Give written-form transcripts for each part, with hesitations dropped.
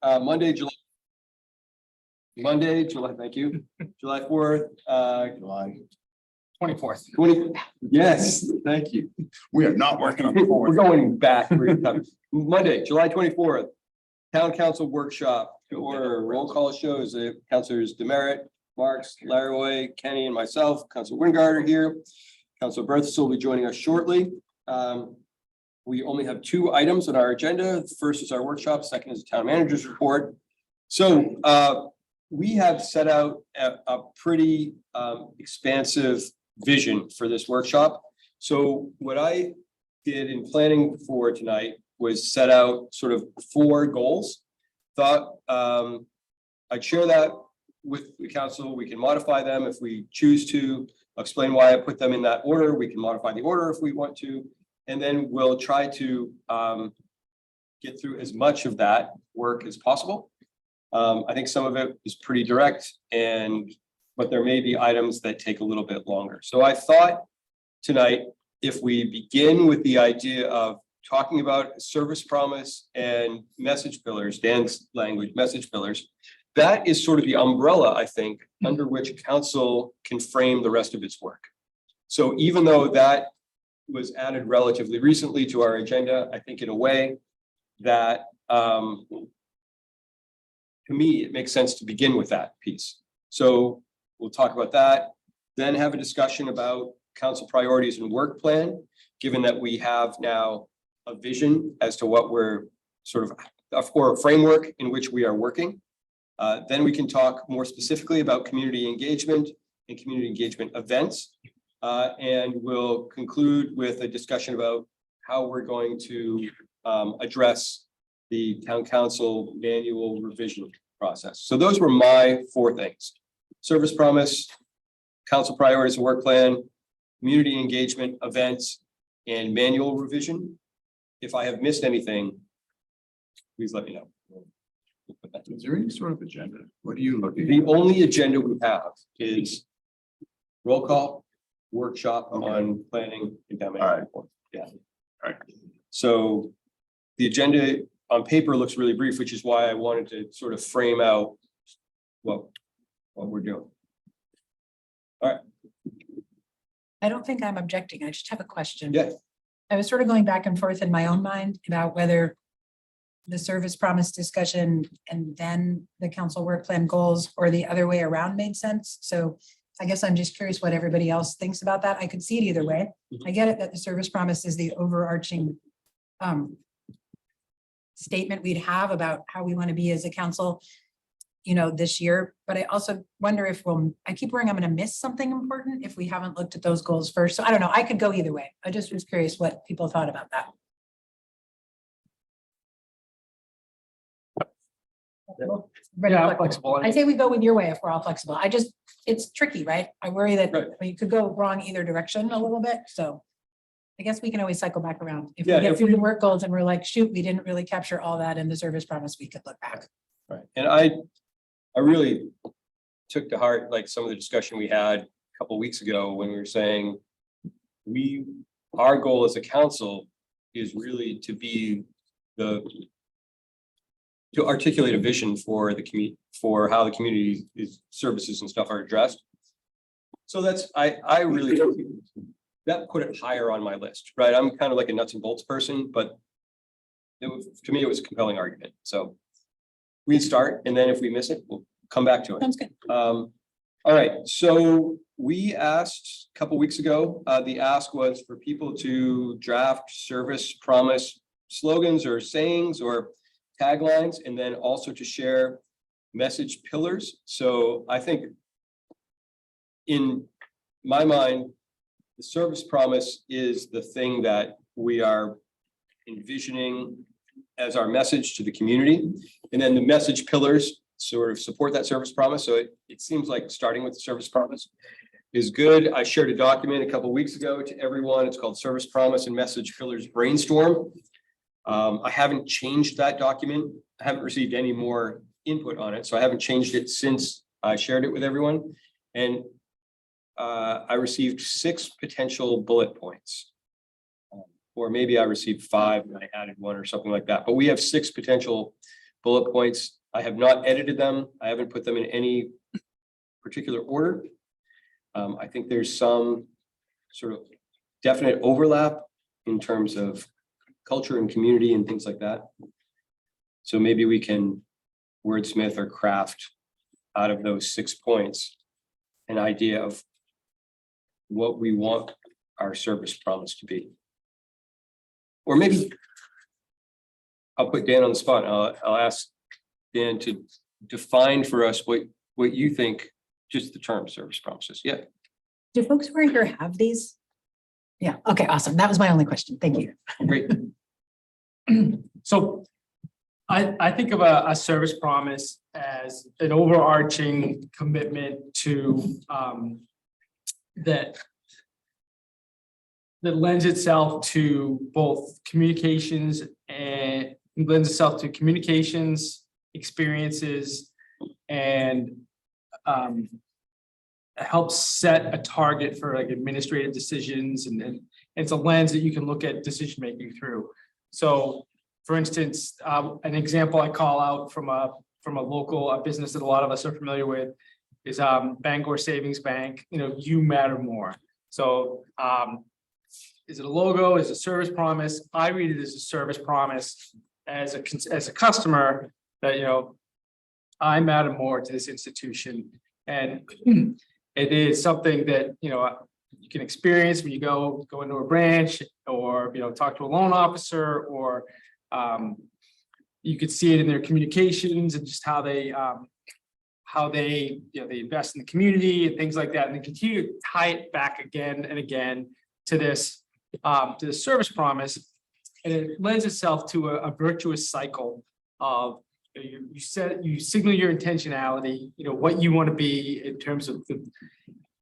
Monday, July, thank you, July 4th, July 24th. 20, yes, thank you. We are not working on the We're fourth. going back. Monday, July 24th, Town Council Workshop to order. Roll call shows Councilors Demerit, Marks, Laroy, Kenny, and myself. Council Wingard are here. Council Berthas will be joining us shortly. We only have two items on our agenda. The first is our workshop, second is the town manager's report. So we have set out a pretty expansive vision for this workshop. So what I did in planning for tonight was set out sort of 4 goals. Thought I'd share that with the council. We can modify them if we choose to. I'll explain why I put them in that order. We can modify the order if we want to. And then we'll try to get through as much of that work as possible. I think some of it is pretty direct, but there may be items that take a little bit longer. So I thought tonight, if we begin with the idea of talking about service promise and message pillars, Dan's language, message pillars, that is sort of the umbrella, I think, under which council can frame the rest of its work. So even though that was added relatively recently to our agenda, I think in a way that to me, it makes sense to begin with that piece. So we'll talk about that, then have a discussion about council priorities and work plan, given that we have now a vision as to what we're sort of, or a framework in which we are working. Then we can talk more specifically about community engagement and community engagement events. And we'll conclude with a discussion about how we're going to address the town council manual revision process. So those were my 4 things: service promise, council priorities and work plan, community engagement events, and manual revision. If I have missed anything, please let me know. Is there any sort of agenda? What are you looking The at? only agenda we have is roll call, workshop on planning and town manager report. Yeah. All right. So the agenda on paper looks really brief, which is why I wanted to sort of frame out what we're doing. I don't think I'm objecting. I just have a question. Yeah. I was sort of going back and forth in my own mind about whether the service promise discussion and then the council work plan goals or the other way around made sense. So I guess I'm just curious what everybody else thinks about that. I could see it either way. I get it that the service promise is the overarching statement we'd have about how we want to be as a council, this year. But I also wonder if I keep worrying I'm going to miss something important if we haven't looked at those goals first. So I don't know. I could go either way. I just was curious what people thought about that. Yeah, I'm flexible. I say we go with your way if we're all flexible. It's tricky, right? I worry that you could go wrong either direction a little bit. So I guess we can always cycle back around. If we Yeah, get if through the work goals and we're like, shoot, we didn't really capture all that in the service promise, we could look back. Right. And I really took to heart like some of the discussion we had a couple of weeks ago when we were saying our goal as a council is really to articulate a vision for the community, for how the community services and stuff are addressed. So that's I really that put it higher on my list, right? I'm kind of like a nuts and bolts person, but to me it was a compelling argument. So we start, and then if we miss it, we'll come back to it. Sounds good. All right, so we asked a couple weeks ago, the ask was for people to draft service promise slogans or sayings or taglines, and then also to share message pillars. So I think in my mind, the service promise is the thing that we are envisioning as our message to the community. And then the message pillars sort of support that service promise. So it seems like starting with the service promise is good. I shared a document a couple of weeks ago to everyone. It's called Service Promise and Message Pillars Brainstorm. I haven't changed that document. I haven't received any more input on it. So I haven't changed it since I shared it with everyone. And I received 6 potential bullet points. Or maybe I received 5 and I added 1 or something like that. But we have 6 potential bullet points. I have not edited them. I haven't put them in any particular order. I think there's some sort of definite overlap in terms of culture and community and things like that. So maybe we can wordsmith or craft out of those 6 points an idea of what we want our service promise to be. Or maybe I'll put Dan on the spot. I'll ask Dan to define for us what you think, just the term service promises. Yeah. Do folks who are here have these? Yeah, okay, awesome. That was my only question. Thank you. Great. So I think of a service promise as an overarching commitment to that lends itself to both communications and lends itself to communications, experiences, and helps set a target for like administrative decisions, and it's a lens that you can look at decision making through. So, for instance, an example I call out from a local business that a lot of us are familiar with is Bangor Savings Bank. You know, you matter more. So, is it a logo? Is it a service promise? I read it as a service promise as a customer that, you know, I matter more to this institution, and it is something that, you know, you can experience when you go into a branch, or, you know, talk to a loan officer, or you could see it in their communications and just how they you know, they invest in the community and things like that, and they continue to tie it back again and again to this service promise, and it lends itself to a virtuous cycle of, you signal your intentionality, you know, what you want to be in terms of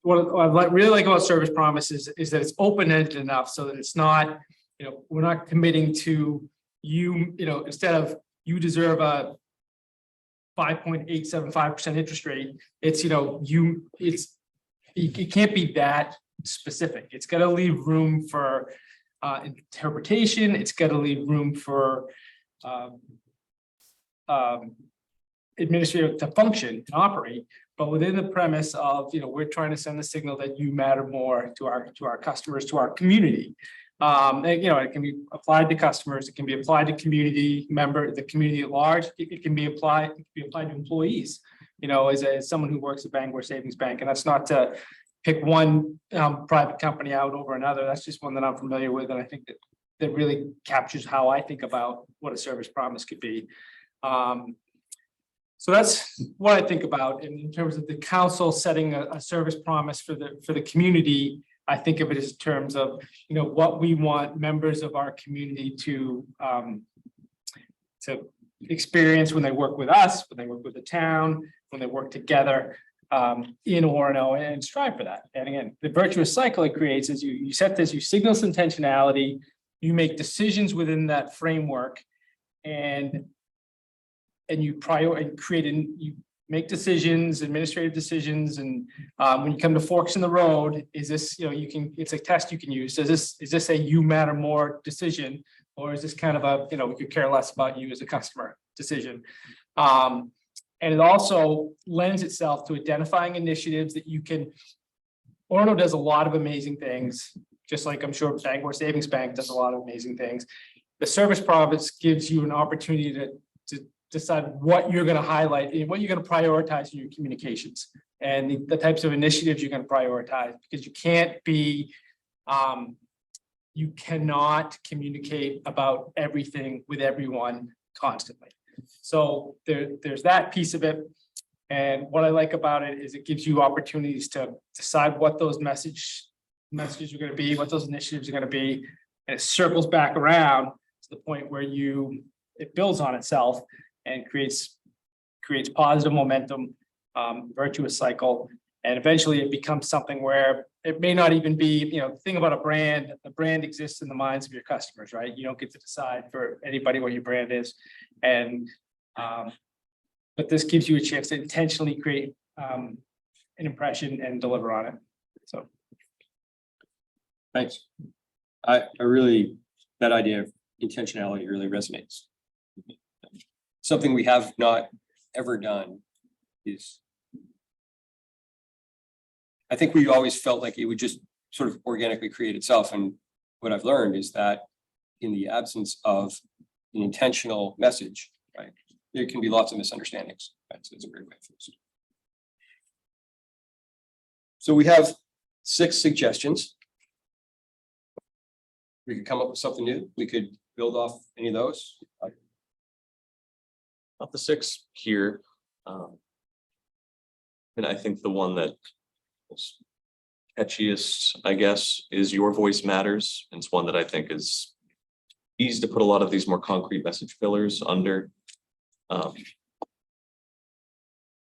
what I really like about service promises is that it's open-ended enough so that it's not, you know, we're not committing to you know, instead of you deserve a 5.875% interest rate, it's, you know, it can't be that specific. It's got to leave room for interpretation. It's got to leave room for administrative to function and operate, but within the premise of, you know, we're trying to send the signal that you matter more to our customers, to our community. And, you know, it can be applied to customers, it can be applied to community the community at large. It can be applied to employees, you know, as someone who works at Bangor Savings Bank. And that's not to pick one private company out over another. That's just one that I'm familiar with, and I think that really captures how I think about what a service promise could be. So that's what I think about in terms of the council setting a service promise for the community. I think of it as terms of, you know, what we want members of our community to experience when they work with us, when they work with the town, when they work together in Orono, and strive for that. And again, the virtuous cycle it creates is you set this, you signal some intentionality, you make decisions within that framework, and you you make decisions, administrative decisions, and when you come to forks in the road, is this, you know, it's a test you can use. Is this a you matter more decision, or is this kind of a, you know, we could care less about you as a customer decision? And it also lends itself to identifying initiatives that you can. Orono does a lot of amazing things, just like I'm sure Bangor Savings Bank does a lot of amazing things. The service promise gives you an opportunity to decide what you're going to highlight and what you're going to prioritize in your communications, and the types of initiatives you're going to prioritize, because you cannot communicate about everything with everyone constantly. So there's that piece of it. And what I like about it is it gives you opportunities to decide what those messages are going to be, what those initiatives are going to be, and it circles back around to the point where it builds on itself and creates positive momentum, virtuous cycle, and eventually it becomes something where it may not even be, you know, the thing about the brand exists in the minds of your customers, right? You don't get to decide for anybody what your brand is, and but this gives you a chance to intentionally create an impression and deliver on it. So, Thanks. I really, that idea of intentionality really resonates. something we have not ever done is. I think we always felt like it would just sort of organically create itself. And what I've learned is that in the absence of an intentional message, right, there can be lots of misunderstandings. Right? So it's a great way for us. So we have 6 suggestions. We could come up with something new. We could build off any of those. Of the 6 here, and I think the one that was catchiest, I guess, is Your Voice Matters. And it's one that I think is easy to put a lot of these more concrete message pillars under.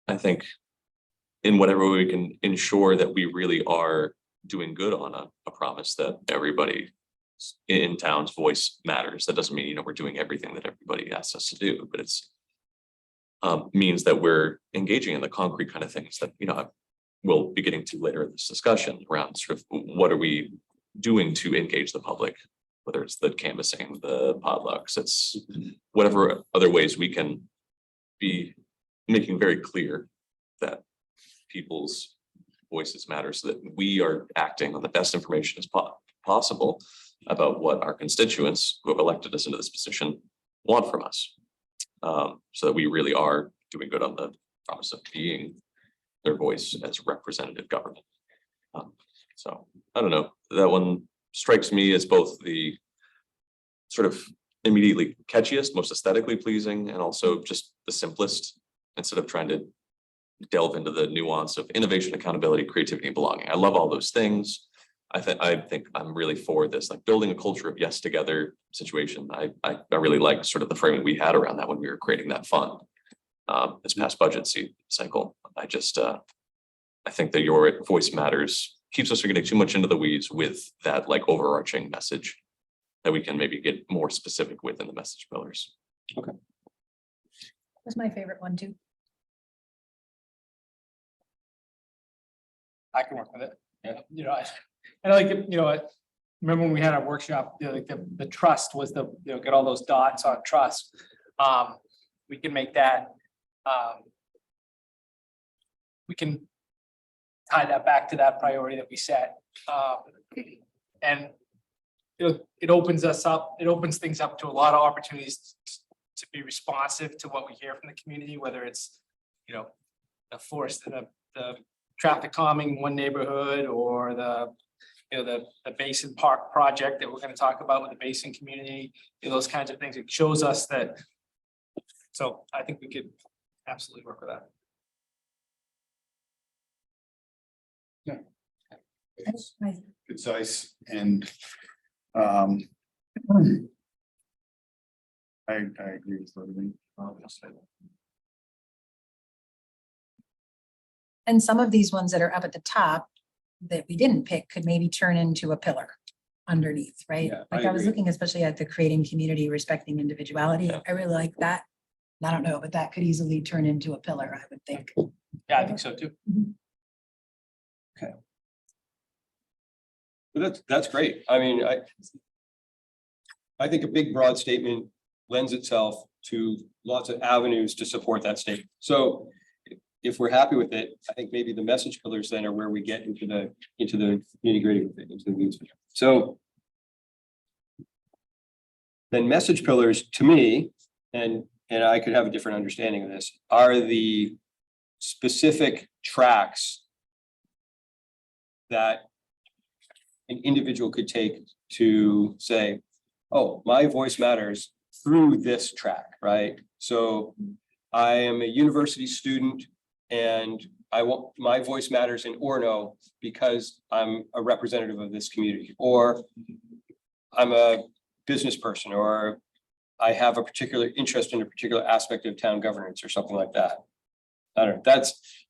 I think in whatever way we can ensure that we really are doing good on a promise that everybody in town's voice matters. That doesn't mean, you know, we're doing everything that everybody asks us to do, but it's means that we're engaging in the concrete kind of things that, you know, we'll be getting to later in this discussion around sort of what are we doing to engage the public, whether it's the canvassing, the potlucks, it's whatever other ways we can be making very clear that people's voices matter so that we are acting on the best information as possible about what our constituents who have elected us into this position want from us. So that we really are doing good on the promise of being their voice as representative government. So I don't know, that one strikes me as both the sort of immediately catchiest, most aesthetically pleasing, and also just the simplest, instead of trying to delve into the nuance of innovation, accountability, creativity, and belonging. I love all those things. I think I'm really for this, like building a culture of yes together situation. I really like sort of the framing we had around that when we were creating that fund this past budget cycle. I think that Your Voice Matters keeps us from getting too much into the weeds with that like overarching message that we can maybe get more specific with in the message pillars. Okay. That's my favorite one too. I can work with it. Yeah. You know, I like, you know, I remember when we had our workshop, you know, like the trust was the, you know, get all those dots on trust. We can make that, we can tie that back to that priority that we set. And it opens us up, it opens things up to a lot of opportunities to be responsive to what we hear from the community, whether it's, you know, the forest, the traffic calming one neighborhood, or the, you know, the Basin Park project that we're going to talk about with the Basin community, you know, those kinds of things. It shows us that. So I think we could absolutely work with that. It's I- concise and I agree with everything. And some of these ones that are up at the top that we didn't pick could maybe turn into a pillar underneath, right? Yeah, Like I I was agree. looking especially at the creating community, respecting individuality. Yeah. I really like that. I don't know, but that could easily turn into a pillar, I would think. Yeah, I think so too. But that's great. I mean, I think a big broad statement lends itself to lots of avenues to support that statement. So if we're happy with it, I think maybe the message pillars then are where we get into the nitty-gritty with it, into the weeds. So then message pillars to me, and I could have a different understanding of this, are the specific tracks that an individual could take to say, oh, my voice matters through this track, right? So I am a university student and I want my voice matters in Orono because I'm a representative of this community, or I'm a business person, or I have a particular interest in a particular aspect of town governance or something like that. I don't know.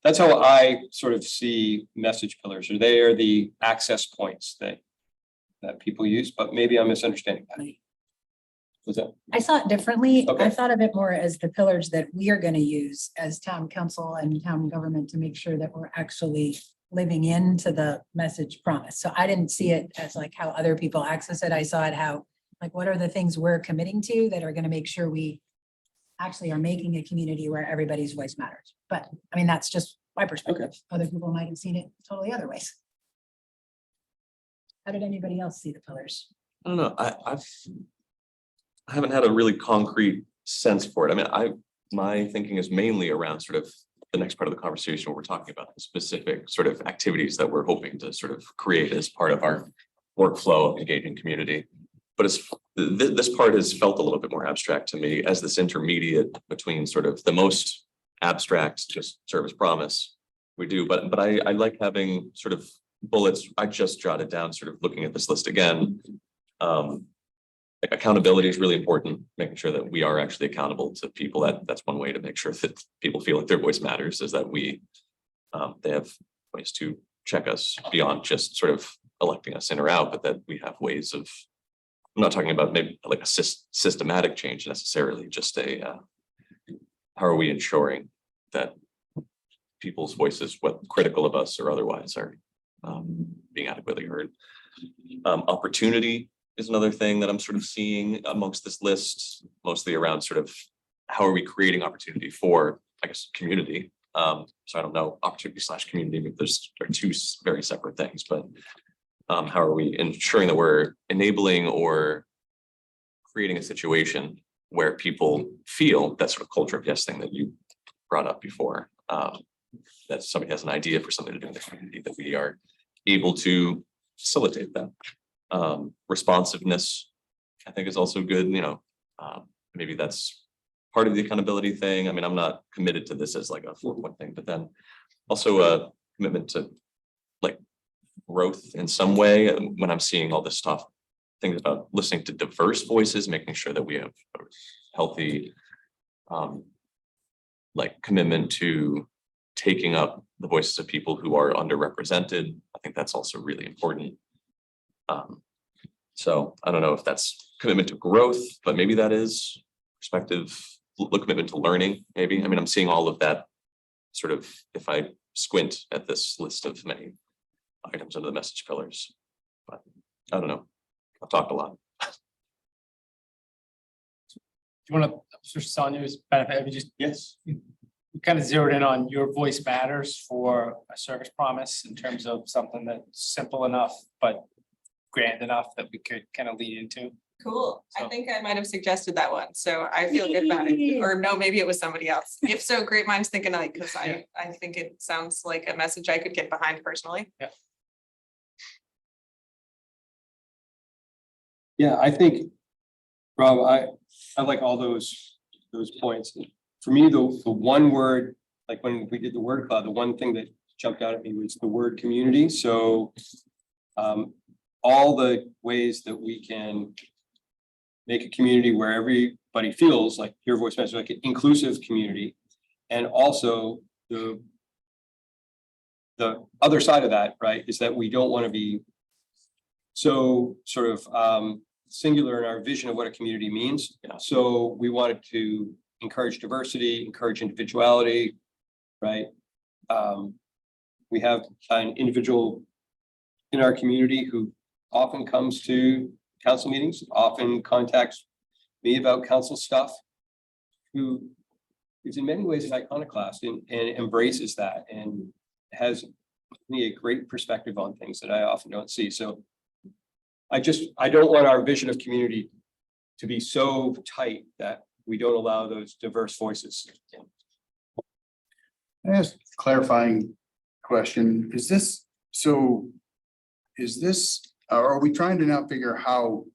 That's how I sort of see message pillars, or they are the access points that people use, but maybe I'm misunderstanding that. What's that? I saw it differently. Okay. I thought of it more as the pillars that we are going to use as town council and town government to make sure that we're actually living into the message promise. So I didn't see it as like how other people access it. I saw it how, like, what are the things we're committing to that are going to make sure we actually are making a community where everybody's voice matters. But I mean, that's just my perspective. Other people might have seen it totally other ways. How did anybody else see the pillars? I don't know, I haven't had a really concrete sense for it. I mean, my thinking is mainly around sort of the next part of the conversation where we're talking about the specific sort of activities that we're hoping to sort of create as part of our workflow of engaging community. But this part has felt a little bit more abstract to me as this intermediate between sort of the most abstract, just service promise we do. But I like having sort of bullets. I just jotted down, sort of looking at this list again. Like accountability is really important, making sure that we are actually accountable to people. That's one way to make sure that people feel like their voice matters, is that they have ways to check us beyond just sort of electing us in or out, but that we have ways of, I'm not talking about maybe like a systematic change necessarily, just how are we ensuring that people's voices, what critical of us or otherwise, are being adequately heard. Opportunity is another thing that I'm sort of seeing amongst this list, mostly around sort of how are we creating opportunity for, I guess, community. So I don't know, opportunity / community, maybe they're two very separate things, but how are we ensuring that we're enabling or creating a situation where people feel that sort of culture of yes thing that you brought up before, that somebody has an idea for something to do in the community, that we are able to facilitate that. Responsiveness, I think, is also good. Maybe that's part of the accountability thing. I mean, I'm not committed to this as like a 4-point thing, but then also a commitment to like growth in some way. And when I'm seeing all this stuff, things about listening to diverse voices, making sure that we have a healthy like commitment to taking up the voices of people who are underrepresented. I think that's also really important. So I don't know if that's commitment to growth, but maybe that is perspective, commitment to learning, maybe. I mean, I'm seeing all of that sort of, if I squint at this list of many items under the message pillars, but I don't know. I've talked a lot. Do you want to, for Sonia's benefit, have you just Yes. we kind of zeroed in on your voice matters for a service promise in terms of something that's simple enough, but grand enough that we could kind of lead into. Cool. I So- think I might have suggested that one, so I feel good about it. Or no, maybe it was somebody else. If so, great minds think alike, because I think it sounds like a message I could get behind personally. Yeah, I think, Rob, I like all those points. For me, the one word, like when we did the word cloud, the one thing that jumped out at me was the word community. So all the ways that we can make a community where everybody feels like your voice matters, like an inclusive community. And also the other side of that, right, is that we don't want to be so sort of singular in our vision of what a community means. Yeah. So we wanted to encourage diversity, encourage individuality, right? We have an individual in our community who often comes to council meetings, often contacts me about council stuff, who is in many ways an iconoclast and embraces that and has a great perspective on things that I often don't see. So I don't want our vision of community to be so tight that we don't allow those diverse voices. I ask clarifying question, are we trying to now figure how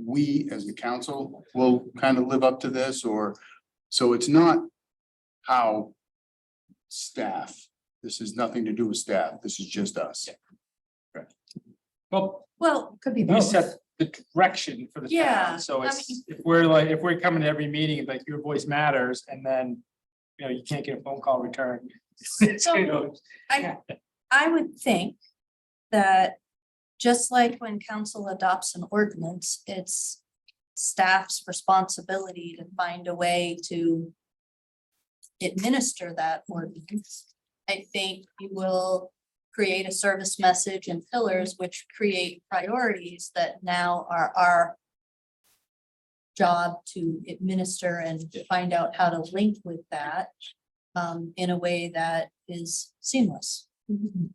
we as the council will kind of live up to this, or, so it's not how staff, this has nothing to do with staff, this is just us. Well, Could be we both. set the direction for the Yeah, town, so I it's, if we're coming to every meeting, like your voice matters, and then, you can't get a phone call returned. I would think that just like when council adopts an ordinance, it's staff's responsibility to find a way to administer that ordinance. I think you will create a service message and pillars which create priorities that now are our job to administer and find out how to link with that in a way that is seamless.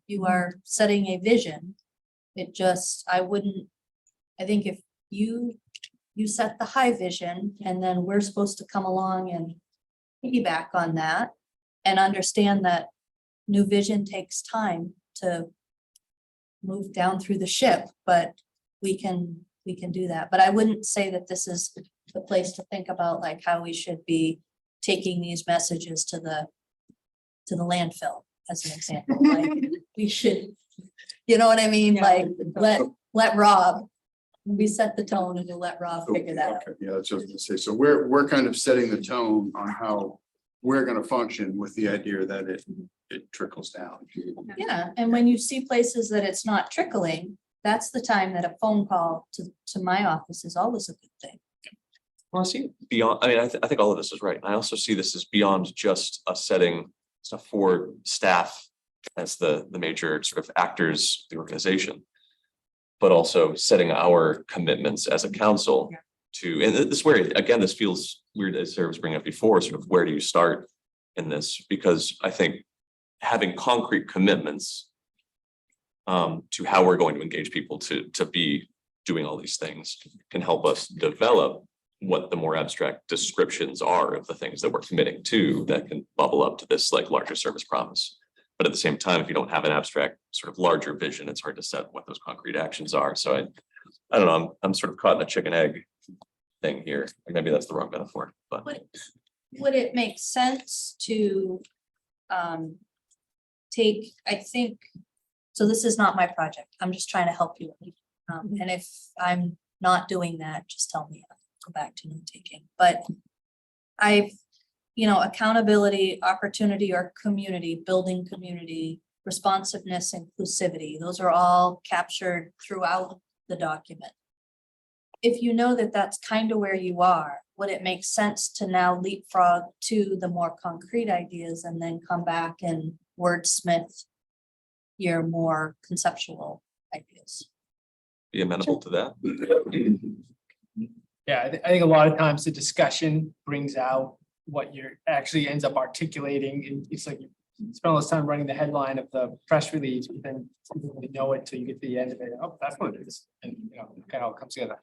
You are setting a vision. It just, I think if you set the high vision and then we're supposed to come along and piggyback on that and understand that new vision takes time to move down through the ship, but we can do that. But I wouldn't say that this is the place to think about like how we should be taking these messages to the landfill as an example. Like we should, you know what I mean? Yeah. Like let Rob, we set the tone and we'll let Rob figure that out. Okay, yeah, that's what I was gonna say. So we're kind of setting the tone on how we're gonna function with the idea that it trickles down. Yeah, and when you see places that it's not trickling, that's the time that a phone call to my office is always a good thing. Well, I see beyond, I mean, I think all of this is right. I also see this as beyond just us setting stuff for staff as the major sort of actors, of the organization. But also setting our commitments as a council to, and this is where, again, this feels weird, as Sarah was bringing up before, sort of where do you start in this? Because I think having concrete commitments to how we're going to engage people to be doing all these things can help us develop what the more abstract descriptions are of the things that we're committing to that can bubble up to this like larger service promise. But at the same time, if you don't have an abstract sort of larger vision, it's hard to set what those concrete actions are. So I don't know, I'm sort of caught in a chicken egg thing here. Or maybe that's the wrong metaphor, but Would it make sense to take, I think, so this is not my project. I'm just trying to help you. And if I'm not doing that, just tell me, I'll go back to note taking. But accountability, opportunity, or community, building community, responsiveness, inclusivity, those are all captured throughout the document. If you know that that's kind of where you are, would it make sense to now leapfrog to the more concrete ideas and then come back and wordsmith your more conceptual ideas? be amenable to that. Yeah, I think a lot of times the discussion brings out what you're actually ends up articulating, and it's like you spend all this time writing the headline of the press release, but then you don't really know it till you get to the end of it. Oh, that's what it is, and kind of all comes together.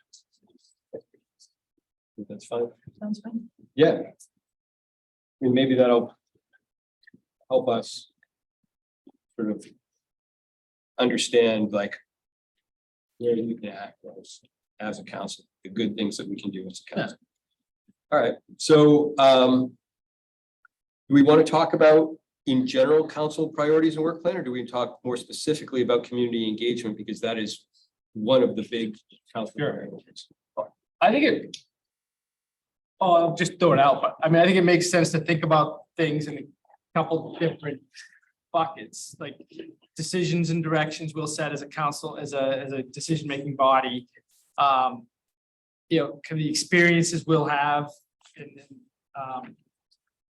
That's fine. Sounds fine. Yeah. I mean, maybe that'll help us sort of understand like where you can act as a council, the good things that we can do as a council. All right, so do we want to talk about in general council priorities and work plan, or do we talk more specifically about community engagement, because that is one of the big council priorities? I think I'll just throw it out, but I mean, I think it makes sense to think about things in a couple different buckets, like decisions and directions we'll set as a council, as a decision-making body. Kind of the experiences we'll have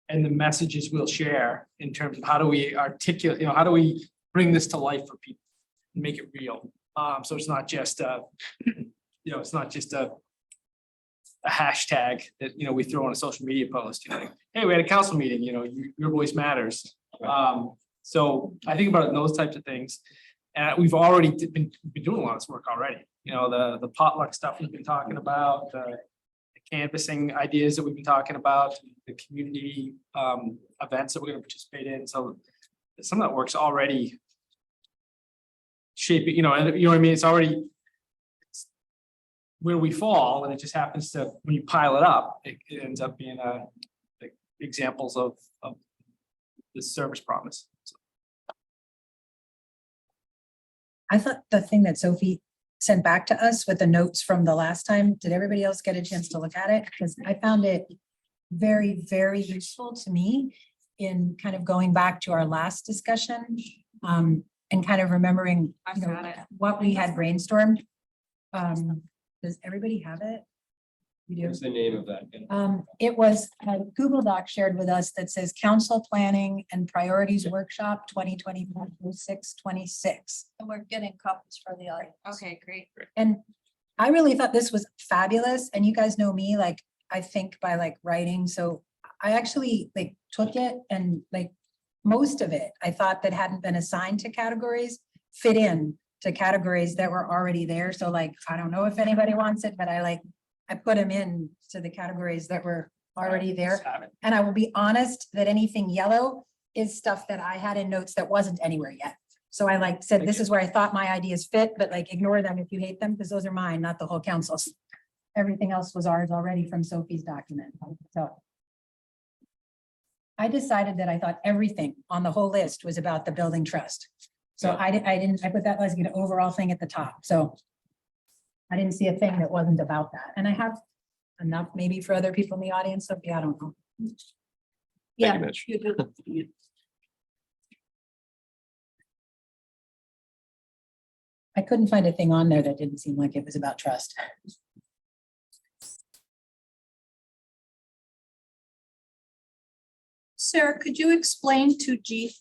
and the messages we'll share in terms of how do we articulate, how do we bring this to life for people and make it real. So it's not just it's not just a hashtag that we throw on a social media post, like, hey, we had a council meeting, your voice matters. So I think about those types of things. And we've already been doing a lot of this work already. The potluck stuff we've been talking about, the canvassing ideas that we've been talking about, the community events that we're going to participate in. So some of that work's already shaping, and you know what I mean? It's already where we fall, and it just happens to, when you pile it up, it ends up being like examples of the service promise. I thought the thing that Sophie sent back to us with the notes from the last time, did everybody else get a chance to look at it? Because I found it very, very useful to me in kind of going back to our last discussion and kind of remembering what we had brainstormed. Does everybody have it? You do? What's the name of that? It was a Google Doc shared with us that says Council Planning and Priorities Workshop 2024-06-26. And we're getting copies for the audience. Okay, great. And I really thought this was fabulous, and you guys know me, like, I think by like writing, so I actually like took it and like most of it, I thought that hadn't been assigned to categories, fit in to categories that were already there, so like, I don't know if anybody wants it, but I put them in to the categories that were already there. And I will be honest that anything yellow is stuff that I had in notes that wasn't anywhere yet. So I like said, this is where I thought my ideas fit, but like ignore them if you hate them, because those are mine, not the whole council's. Everything else was ours already from Sophie's document, so. I decided that I thought everything on the whole list was about the building trust. So I put that as an overall thing at the top, so. I didn't see a thing that wasn't about that, and I have enough maybe for other people in the audience, so yeah, I don't know. Yeah. Mitch. you do. I couldn't find a thing on there that didn't seem like it was about trust. Sarah, could you explain to G?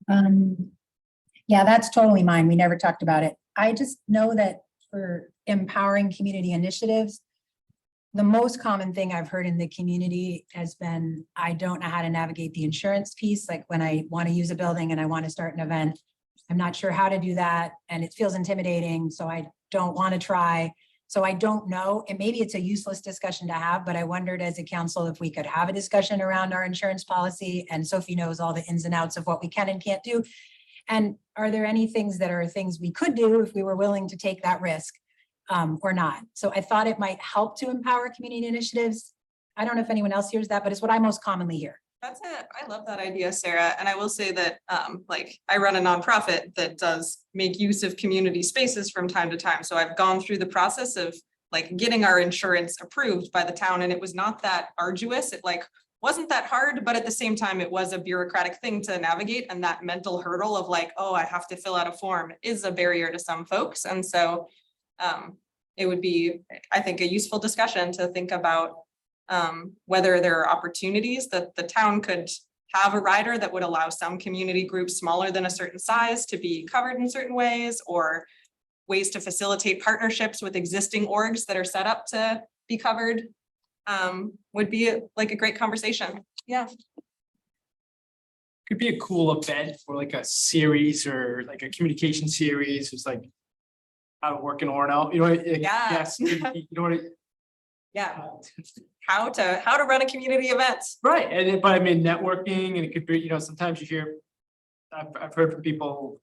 Yeah, that's totally mine. We never talked about it. I just know that for empowering community initiatives, the most common thing I've heard in the community has been, I don't know how to navigate the insurance piece. Like when I want to use a building and I want to start an event, I'm not sure how to do that. And it feels intimidating. So I don't want to try. So I don't know. And maybe it's a useless discussion to have, but I wondered as a council if we could have a discussion around our insurance policy. And Sophie knows all the ins and outs of what we can and can't do. And are there any things that are things we could do if we were willing to take that risk or not? So I thought it might help to empower community initiatives. I don't know if anyone else hears that, but it's what I most commonly hear. That's it. I love that idea, Sarah. And I will say that, like, I run a nonprofit that does make use of community spaces from time to time. So I've gone through the process of like getting our insurance approved by the town, and it was not that arduous. It like wasn't that hard, but at the same time, it was a bureaucratic thing to navigate. And that mental hurdle of like, oh, I have to fill out a form is a barrier to some folks. And so it would be, I think, a useful discussion to think about whether there are opportunities that the town could have a rider that would allow some community groups smaller than a certain size to be covered in certain ways, or ways to facilitate partnerships with existing orgs that are set up to be covered. Would be like a great conversation. Yeah. Could be a cool event for like a series or like a communication series. It's like how to work in Orono, you know, yes, you know what? Yeah. How to run a community event. Right, but I mean, networking, and it could be, you know, sometimes you hear, I've heard from people,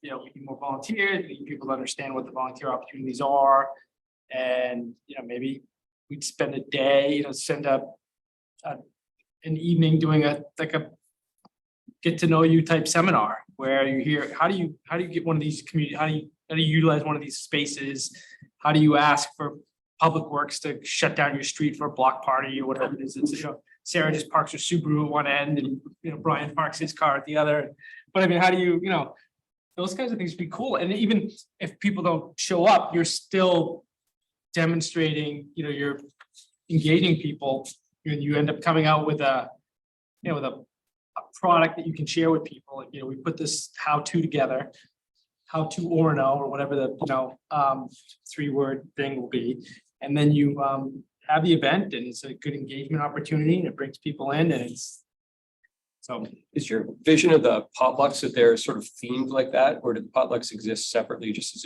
you know, we need more volunteers, we need people to understand what the volunteer opportunities are. And, you know, maybe we'd spend a day, you know, send up an evening doing a get to know you type seminar where you hear, how do you get one of these community, how do you utilize one of these spaces? How do you ask for Public Works to shut down your street for a block party or whatever it is? It's, you know, Sarah just parks her Subaru at one end and, you know, Brian parks his car at the other. But I mean, how do you, you know, those kinds of things would be cool. And even if people don't show up, you're still demonstrating, you know, you're engaging people, and you end up coming out with a, you know, with a product that you can share with people. Like, you know, we put this how-to together, how to Orono or whatever the, you know, 3-word thing will be. And then you have the event, and it's a good engagement opportunity, and it brings people in, and it's so. Is your vision of the potlucks that they're sort of themed like that, or do the potlucks exist separately just as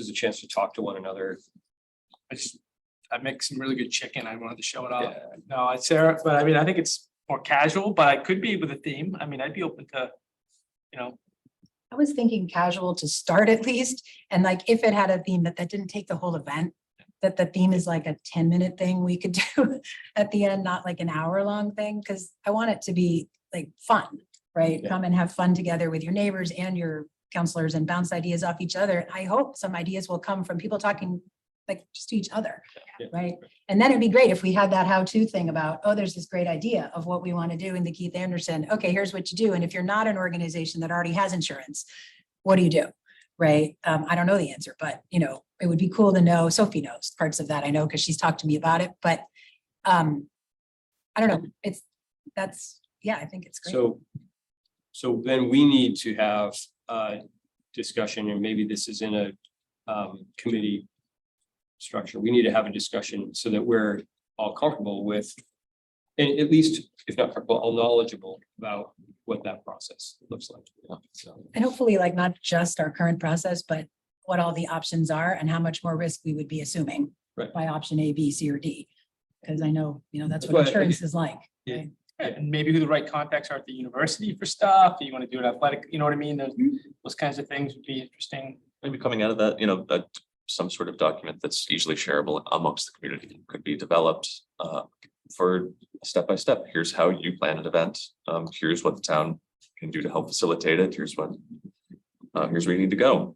a chance to talk to one another? I make some really good chicken. I wanted to show it off. Yeah. No, it's Sarah, but I mean, I think it's more casual, but I could be with a theme. I mean, I'd be open to, you know. I was thinking casual to start at least, and like if it had a theme that didn't take the whole event, that the theme is like a 10-minute thing we could do at the end, not like an hour-long thing, because I want it to be like fun, right? Yeah. Come and have fun together with your neighbors and your counselors and bounce ideas off each other. I hope some ideas will come from people talking like just to each other, Yeah. right? And then it'd be great if we had that how-to thing about, oh, there's this great idea of what we want to do in the Keith Anderson. Okay, here's what you do. And if you're not an organization that already has insurance, what do you do? Right? I don't know the answer, but you know, it would be cool to know. Sophie knows parts of that, I know, because she's talked to me about it, but I don't know. Yeah, I think it's great. So then we need to have a discussion, and maybe this is in a committee structure. We need to have a discussion so that we're all comfortable with, and at least, if not comfortable, all knowledgeable about what that process looks like. So, And hopefully like not just our current process, but what all the options are and how much more risk we would be assuming. Right. By option A, B, C, or D. Because I know, that's That's what why- insurance is like. Yeah. right? And maybe who the right contacts are at the university for stuff, you want to do it athletic, you know what I mean? Those kinds of things would be interesting. Maybe coming out of that, some sort of document that's easily shareable amongst the community could be developed for step by step. Here's how you plan an event. Here's what the town can do to help facilitate it. Here's where you need to go.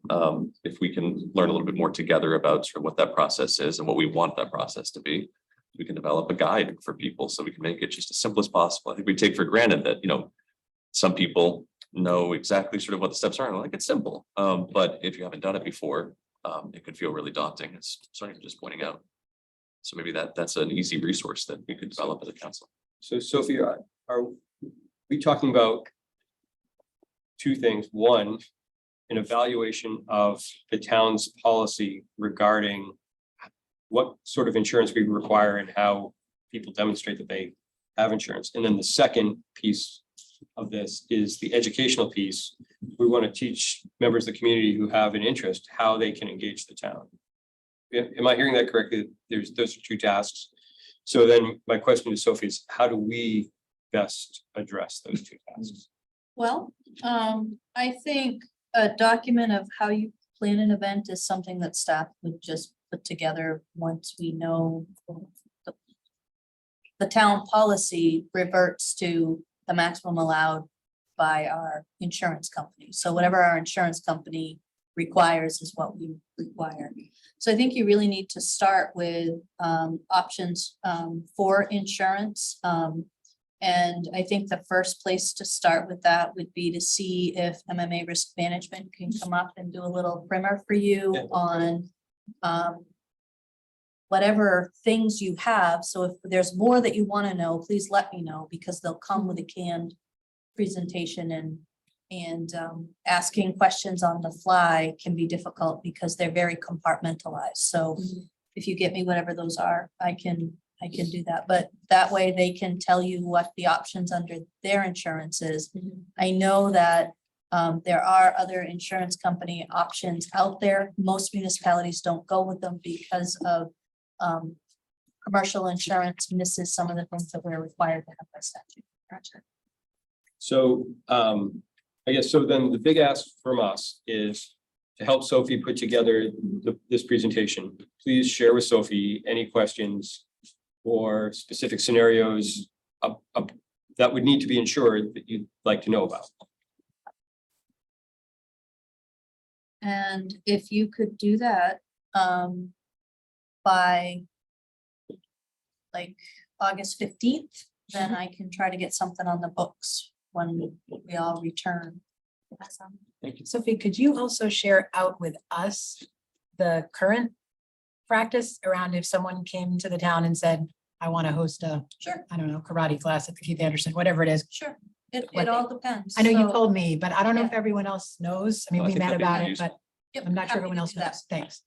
If we can learn a little bit more together about sort of what that process is and what we want that process to be, we can develop a guide for people so we can make it just as simple as possible. I think we take for granted that, some people know exactly sort of what the steps are, and like, it's simple. But if you haven't done it before, it could feel really daunting, as Sonia was just pointing out. So maybe that's an easy resource that we could develop as a council. so Sophie, are we talking about two things? One, an evaluation of the town's policy regarding what sort of insurance we require and how people demonstrate that they have insurance. And then the second piece of this is the educational piece. We want to teach members of the community who have an interest how they can engage the town. Am I hearing that correctly? Those are two tasks. So then my question to Sophie is, how do we best address those two tasks? Well, I think a document of how you plan an event is something that staff would just put together once we know. The town policy reverts to the maximum allowed by our insurance company. So whatever our insurance company requires is what we require. So I think you really need to start with options for insurance. And I think the first place to start with that would be to see if MMA Risk Management can come up and do a little primer for you Yeah. on whatever things you have. So if there's more that you want to know, please let me know, because they'll come with a canned presentation, and asking questions on the fly can be difficult because they're very compartmentalized. So if you get me whatever those are, I can do that, but that way they can tell you what the options under their insurance is. I know that there are other insurance company options out there. Most municipalities don't go with them because of commercial insurance misses some of the things that we're required to have by statute. Gotcha. So I guess, so then the big ask from us is to help Sophie put together this presentation. Please share with Sophie any questions or specific scenarios that would need to be ensured that you'd like to know about. And if you could do that by like August 15th, then I can try to get something on the books when we all return. Sophie, could you also share out with us the current practice around if someone came to the town and said, I want to host a, Sure, I don't know, karate class at the Keith Anderson, whatever it is. sure. It What all depends. I know you So, told me, but I don't know if Yeah. everyone else knows. I mean, I we think met that'd be about it, useful. but yep, I'm not sure happy everyone to else do that. knows. Thanks.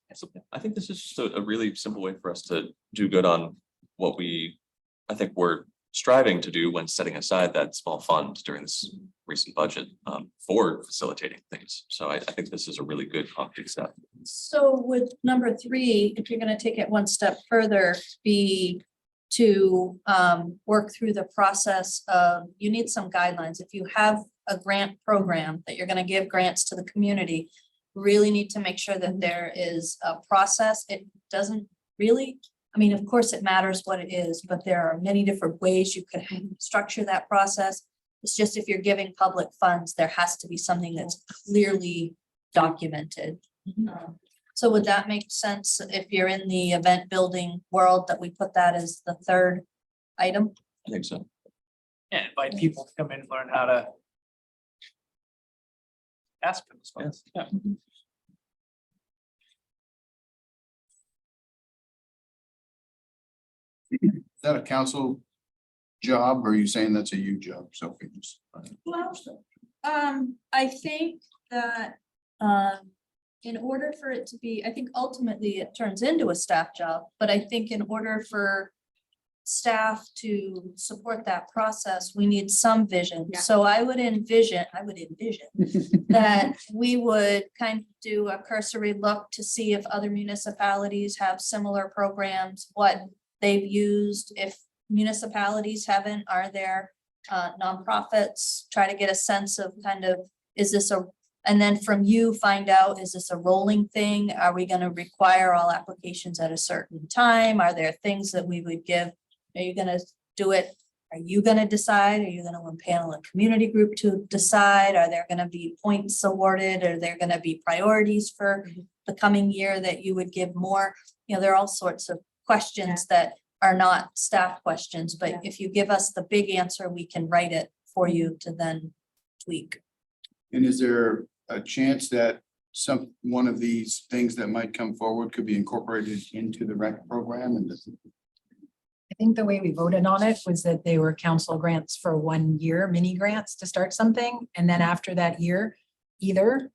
I think this is just a really simple way for us to do good on what I think we're striving to do when setting aside that small fund during this recent budget for facilitating things. So I think this is a really good concrete step. So would number 3, if you're gonna take it one step further, be to work through the process of, you need some guidelines. If you have a grant program that you're gonna give grants to the community, really need to make sure that there is a process. It doesn't really, I mean, of course it matters what it is, but there are many different ways you could structure that process. It's just if you're giving public funds, there has to be something that's clearly documented. So would that make sense if you're in the event building world, that we put that as the third item? I think so. And invite people to come in and learn how to ask for this funds. Yeah. Is that a council job, or are you saying that's a you job, Sophie? Well, I think that, in order for it to be, I think ultimately it turns into a staff job, but I think in order for staff to support that process, we need some vision. Yeah. So I would envision that we would kind of do a cursory look to see if other municipalities have similar programs, what they've used. If municipalities haven't, are there nonprofits? Try to get a sense of kind of, is this a, and then from you find out, is this a rolling thing? Are we gonna require all applications at a certain time? Are there things that we would give? Are you gonna do it? Are you gonna decide? Are you gonna panel a community group to decide? Are there gonna be points awarded? Are there gonna be priorities for the coming year that you would give more? You know, there are all sorts of questions that are not staff questions, but Yeah. if you give us the big answer, we can write it for you to then tweak. And is there a chance that one of these things that might come forward could be incorporated into the rec program and I think the way we voted on it was that they were council grants for 1 year, mini grants to start something. And then after that year, either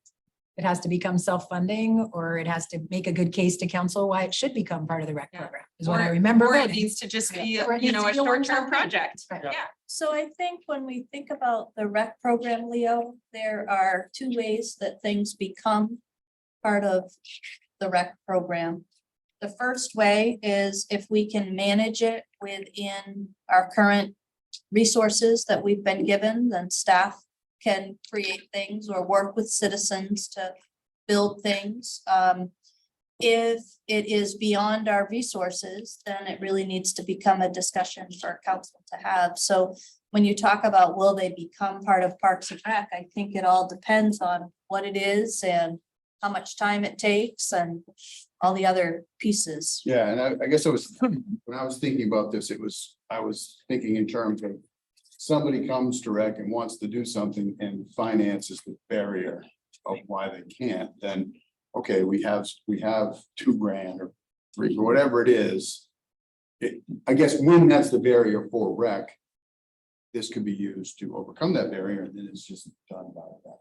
it has to become self-funding or it has to make a good case to council why it should become part of the rec Yeah. program, is what I remember. Or it voting. needs to just be, Or it you needs know, to a be a one-time short-term thing. project. Right. Yeah. So I think when we think about the rec program, Leo, there are two ways that things become part of the rec program. The first way is if we can manage it within our current resources that we've been given, then staff can create things or work with citizens to build things. If it is beyond our resources, then it really needs to become a discussion for council to have. So when you talk about will they become part of Parks and Rec, I think it all depends on what it is and how much time it takes and all the other pieces. yeah, and I guess when I was thinking about this, I was thinking in terms of somebody comes to rec and wants to do something and finance is the barrier of why they can't, then, okay, we have $2,000 or $3,000, or whatever it is. I guess when that's the barrier for rec, this could be used to overcome that barrier, and then it's just done by that.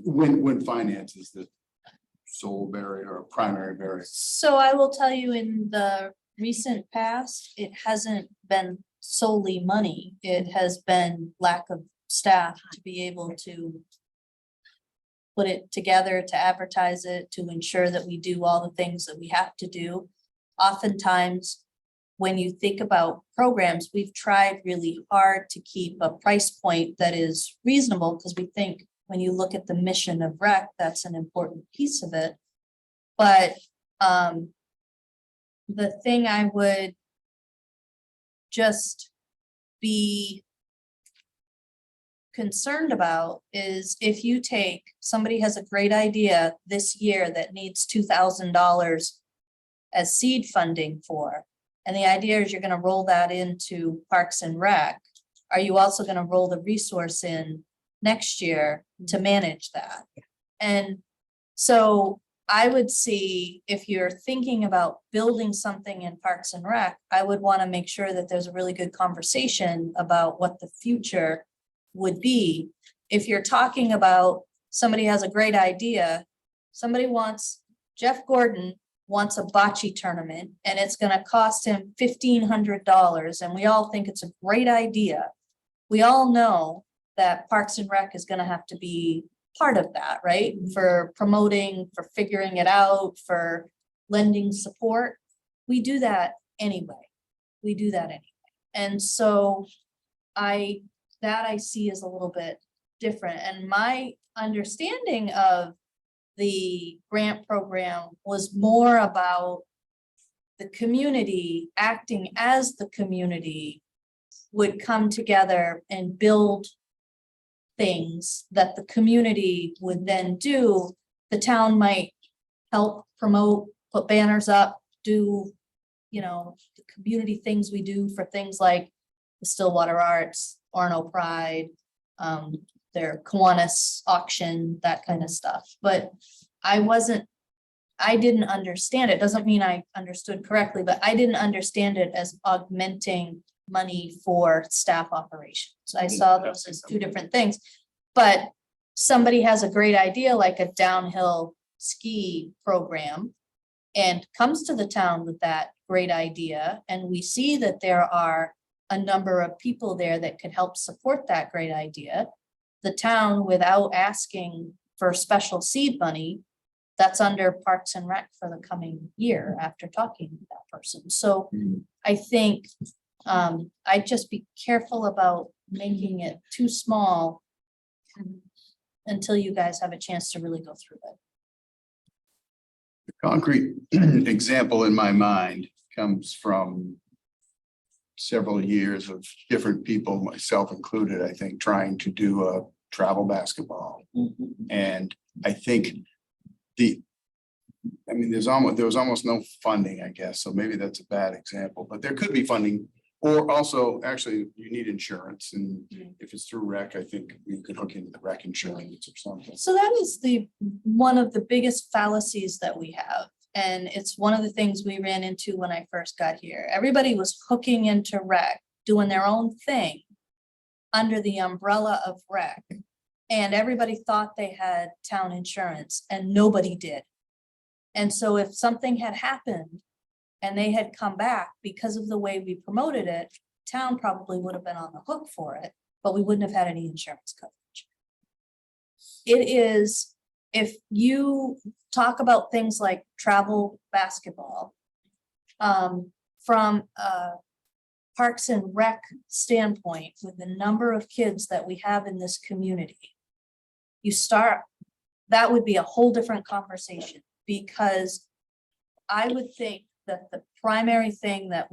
When finance is the sole barrier or primary barrier. So I will tell you in the recent past, it hasn't been solely money. It has been lack of staff to be able to put it together, to advertise it, to ensure that we do all the things that we have to do. Oftentimes, when you think about programs, we've tried really hard to keep a price point that is reasonable because we think when you look at the mission of rec, that's an important piece of it. But the thing I would just be concerned about is if you take, somebody has a great idea this year that needs $2,000 as seed funding for, and the idea is you're gonna roll that into Parks and Rec. Are you also gonna roll the resource in next year to manage that? And so I would see if you're thinking about building something in Parks and Rec, I would want to make sure that there's a really good conversation about what the future would be. If you're talking about somebody has a great idea, Jeff Gordon wants a bocce tournament and it's gonna cost him $1,500 and we all think it's a great idea. We all know that Parks and Rec is gonna have to be part of that, right? For promoting, for figuring it out, for lending support. We do that anyway. And so I see as a little bit different. And my understanding of the grant program was more about the community acting as the community would come together and build things that the community would then do. The town might help promote, put banners up, do, the community things we do for things like the Stillwater Arts, Orono Pride, their Kiwanis auction, that kind of stuff. But I didn't understand it. Doesn't mean I understood correctly, but I didn't understand it as augmenting money for staff operations. I saw those as two different things. But somebody has a great idea, like a downhill ski program, and comes to the town with that great idea, and we see that there are a number of people there that could help support that great idea, the town, without asking for special seed money, that's under Parks and Rec for the coming year after talking to that person. So I think I'd just be careful about making it too small until you guys have a chance to really go through it. The concrete example in my mind comes from several years of different people, myself included, I think, trying to do a travel basketball. And I think there was almost no funding, I guess, so maybe that's a bad example, but there could be funding. Or also, actually, you need insurance, and if it's through rec, I think you could hook into the rec insurance or something. So that is one of the biggest fallacies that we have. And it's one of the things we ran into when I first got here. Everybody was hooking into rec, doing their own thing under the umbrella of rec. And everybody thought they had town insurance, and nobody did. And so if something had happened and they had come back because of the way we promoted it, town probably would have been on the hook for it, but we wouldn't have had any insurance coverage. It is, if you talk about things like travel basketball, from a Parks and Rec standpoint, with the number of kids that we have in this community, that would be a whole different conversation, because I would think that the primary thing that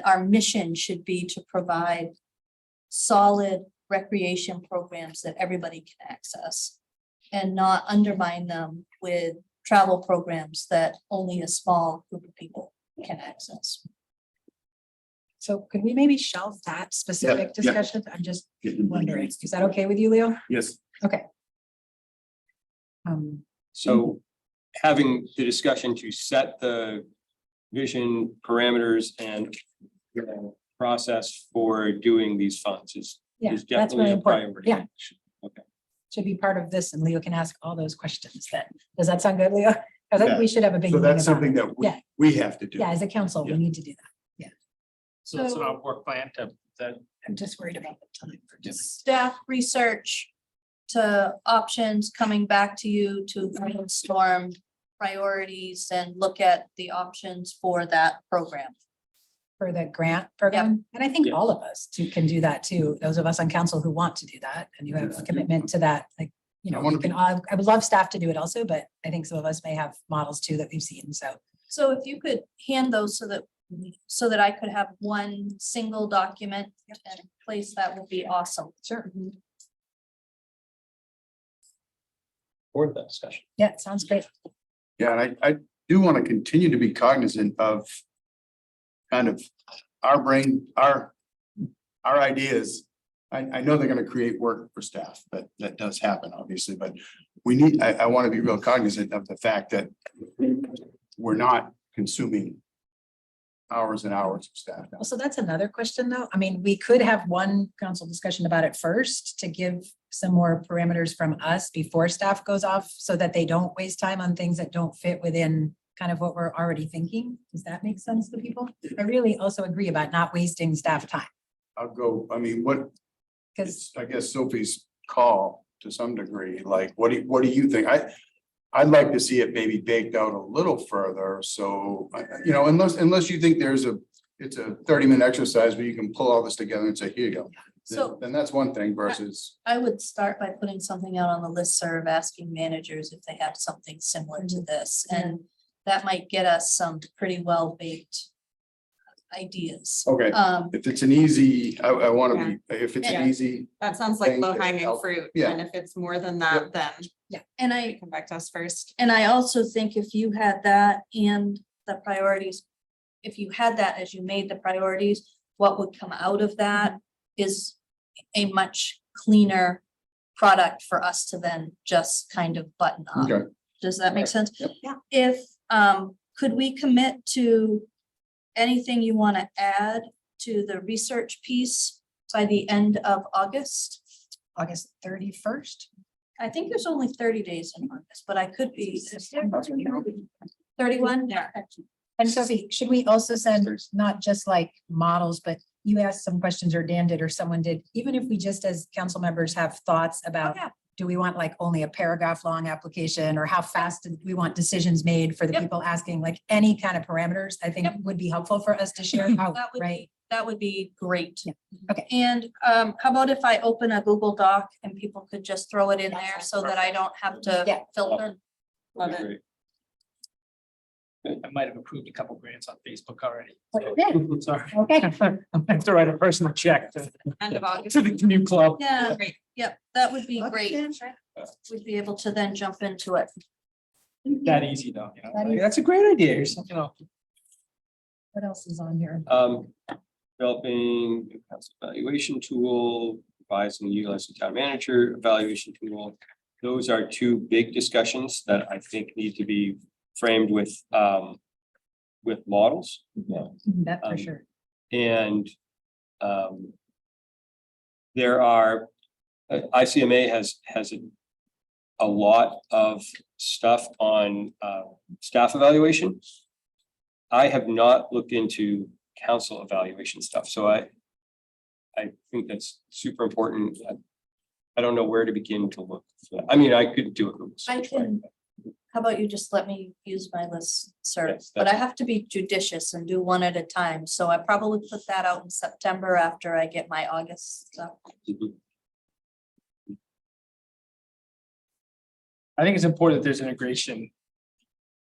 our mission should be to provide solid recreation programs that everybody can access, and not undermine them with travel programs that only a small group of people can access. So could we maybe shelve that specific Yeah. discussion? I'm just wondering, is that okay with you, Leo? Yes. Okay. So having the discussion to set the vision parameters and process for doing these funds is Yeah, is that's definitely really a important. priority. Yeah. Okay. Should be part of this, and Leo can ask all those questions then. Does that sound good, Leo? I think Yeah. we should have a big. So meeting that's about something it. that Yeah. we have to do. Yeah, as a council, we Yeah. need to do that. So it's not a work plan that I'm just worried about the time for just. Staff research to options, coming back to you to brainstorm priorities and look at the options for that program. For the grant program, and I think Yeah. all of us can do that too. Those of us on council who want to do that, and you have a commitment to that, like, you know, I wanna we can all, I would love staff to do it also, but I think some of us may have models too that we've seen, so. So if you could hand those so that I could have one single document and place, that would be awesome. Sure. For that discussion. Yeah, it sounds great. Yeah, and I do want to continue to be cognizant of kind of our ideas. I know they're going to create work for staff, but that does happen, obviously, but I want to be real cognizant of the fact that we're not consuming hours and hours of staff. Well, so that's another question though. I mean, we could have one council discussion about it first to give some more parameters from us before staff goes off, so that they don't waste time on things that don't fit within kind of what we're already thinking. Does that make sense to people? I really also agree about not wasting staff time, I'll go, I mean, because it's, I guess, Sophie's call to some degree, like, what do you think? I'd like to see it maybe baked out a little further, so, you know, unless you think it's a 30-minute exercise where you can pull all this together and say, here you go. So Then that's one thing versus, I would start by putting something out on the listserv, asking managers if they have something similar to this, and that might get us some pretty well-baked ideas. okay, if it's an easy, I want to be, if it's Yeah. an easy, That sounds like Things that low hanging help. fruit. Yeah. And if it's more than that, then And come back to us first. I also think if you had that and the priorities, if you had that as you made the priorities, what would come out of that is a much cleaner product for us to then just kind of button up. okay, Does that make sense? Yep. Yeah. If, could we commit to anything you want to add to the research piece by the end of August? August 31st. I think there's only 30 days in August, but I could be. 31, yeah. And Sophie, should we also send not just like models, but you asked some questions or Dan did or someone did, even if we just as council members have thoughts about, yeah. do we want like only a paragraph long application or how fast do we want decisions made for the Yep. people asking, like any kind of parameters, I think Yep. would be helpful for us to share. How, That would right? That would be great. Yeah. Okay. And how about if I open a Google Doc and people could just throw it in there so that I don't have to Yeah. filter? Love it. Great. I might have approved a couple grants on Facebook already. Yeah. Sorry. Okay. I have to write a personal check to End of August. to the new club. Yeah, Great. yep, that would be great. Okay. We'd be able to then jump into it. That easy though, you know, That like, is- that's a great idea, here's some, you know. What else is on here? Developing a council evaluation tool, revising and utilizing town manager evaluation tool. Those are two big discussions that I think need to be framed with models. That for Um, sure. And there are, ICMA has a lot of stuff on staff evaluation. I have not looked into council evaluation stuff, so I think that's super important. I don't know where to begin to look for that. I mean, I could do a Google I search, right? can, how about you just let me use my list, sir? Yes, But I that's- have to be judicious and do one at a time, so I probably put that out in September after I get my August stuff. Mhm. I think it's important that there's integration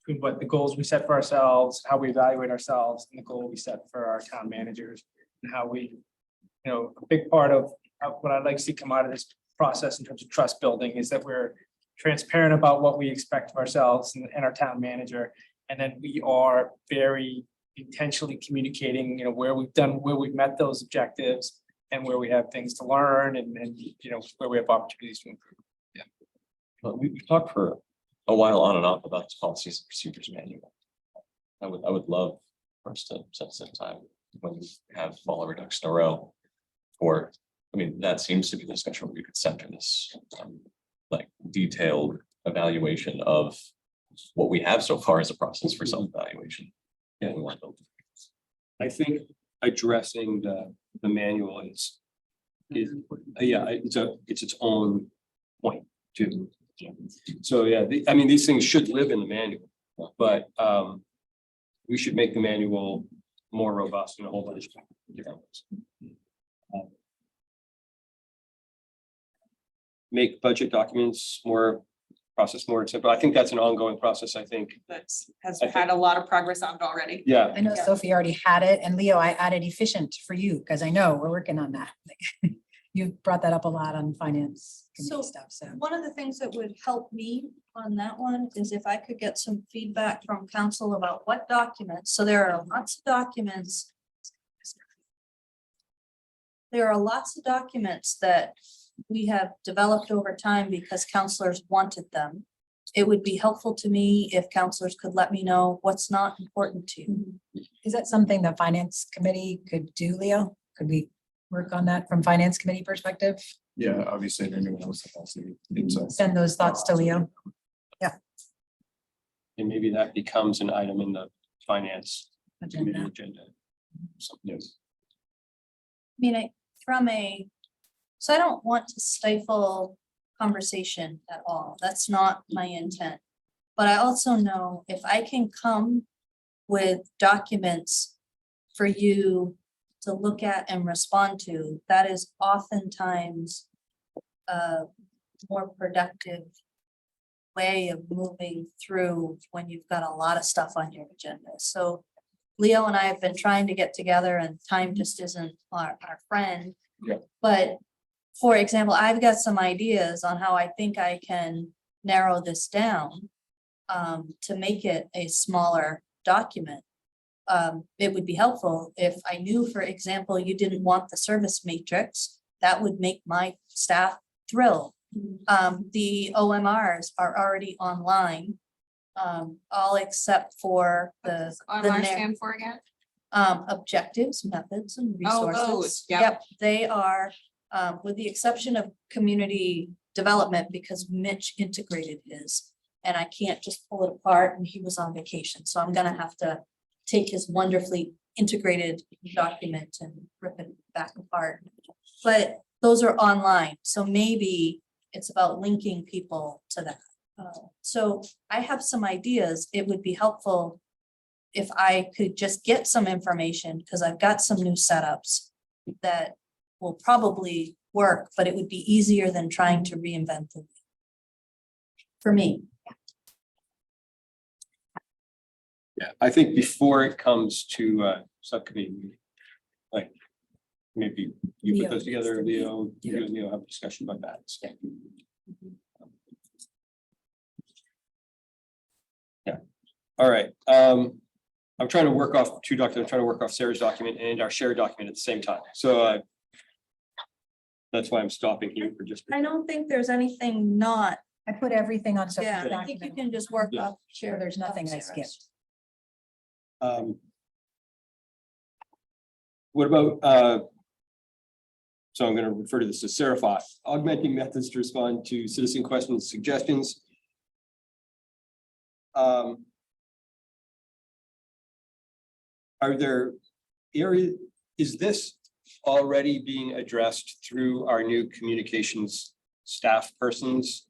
between what the goals we set for ourselves, how we evaluate ourselves, and the goal we set for our town managers, and how we, you know, a big part of what I'd like to see come out of this process in terms of trust building is that we're transparent about what we expect of ourselves and our town manager, and then we are very intentionally communicating, you know, where we've met those objectives and where we have things to learn and, you know, where we have opportunities to improve. Well, we've talked for a while on and off about this policies and procedures manual. I would love for us to set some time when we have all our ducks in a row. Or, I mean, that seems to be the discussion where we could center this, like detailed evaluation of what we have so far as a process for self-evaluation. Yeah, we want to. I think addressing the manual is, yeah, it's its own point too. So, yeah, I mean, these things should live in the manual, but we should make the manual more robust in a whole bunch of different ways. Make budget documents process more simple. I think that's an ongoing process, I think. That's has I think- had a lot of progress on it already. Yeah, I know Yeah. Sophie already had it, and Leo, I added efficient for you, because I know we're working on that. Like, you've brought that up a lot on finance committee So- stuff, so. One of the things that would help me on that one is if I could get some feedback from council about what documents, so there are lots of documents. There are lots of documents that we have developed over time because counselors wanted them. It would be helpful to me if counselors could let me know what's not important to you. Is that something the finance committee could do, Leo? Could we work on that from finance committee perspective? Yeah, obviously, renewal was the policy. So Send those thoughts to Leo. and maybe that becomes an item in the finance committee Agenda. agenda. Something. So I don't want to stifle conversation at all. That's not my intent. But I also know if I can come with documents for you to look at and respond to, that is oftentimes a more productive way of moving through when you've got a lot of stuff on your agenda. So Leo and I have been trying to get together and time just isn't our friend. Yeah. But for example, I've got some ideas on how I think I can narrow this down to make it a smaller document. It would be helpful if I knew, for example, you didn't want the service matrix. That would make my staff thrilled. The OMRs are already online. All except for the OMR nar- stand for again? objectives, methods and Oh, resources. those, yep. Yep, they are, with the exception of community development because Mitch integrated his. And I can't just pull it apart and he was on vacation, so I'm gonna have to take his wonderfully integrated document and rip it back apart. But those are online, so maybe it's about linking people to that. So I have some ideas. It would be helpful if I could just get some information, because I've got some new setups that will probably work, but it would be easier than trying to reinvent the wheel. For me. Yeah, I think before it comes to subcommittee, meeting, like maybe you put those together, Leo, you and Leo have a discussion about that. So. Yeah, all right. I'm trying to work off two documents. I'm trying to work off Sarah's document and our shared document at the same time. So that's why I'm stopping here for just. I don't think there's anything not, I put everything on. separate yeah, I think you document. can just work Yeah. off, share. There's nothing I skipped. What about, so I'm going to refer to this as Sarah 5, augmenting methods to respond to citizen questions, and suggestions. Are there areas, is this already being addressed through our new communications staff persons?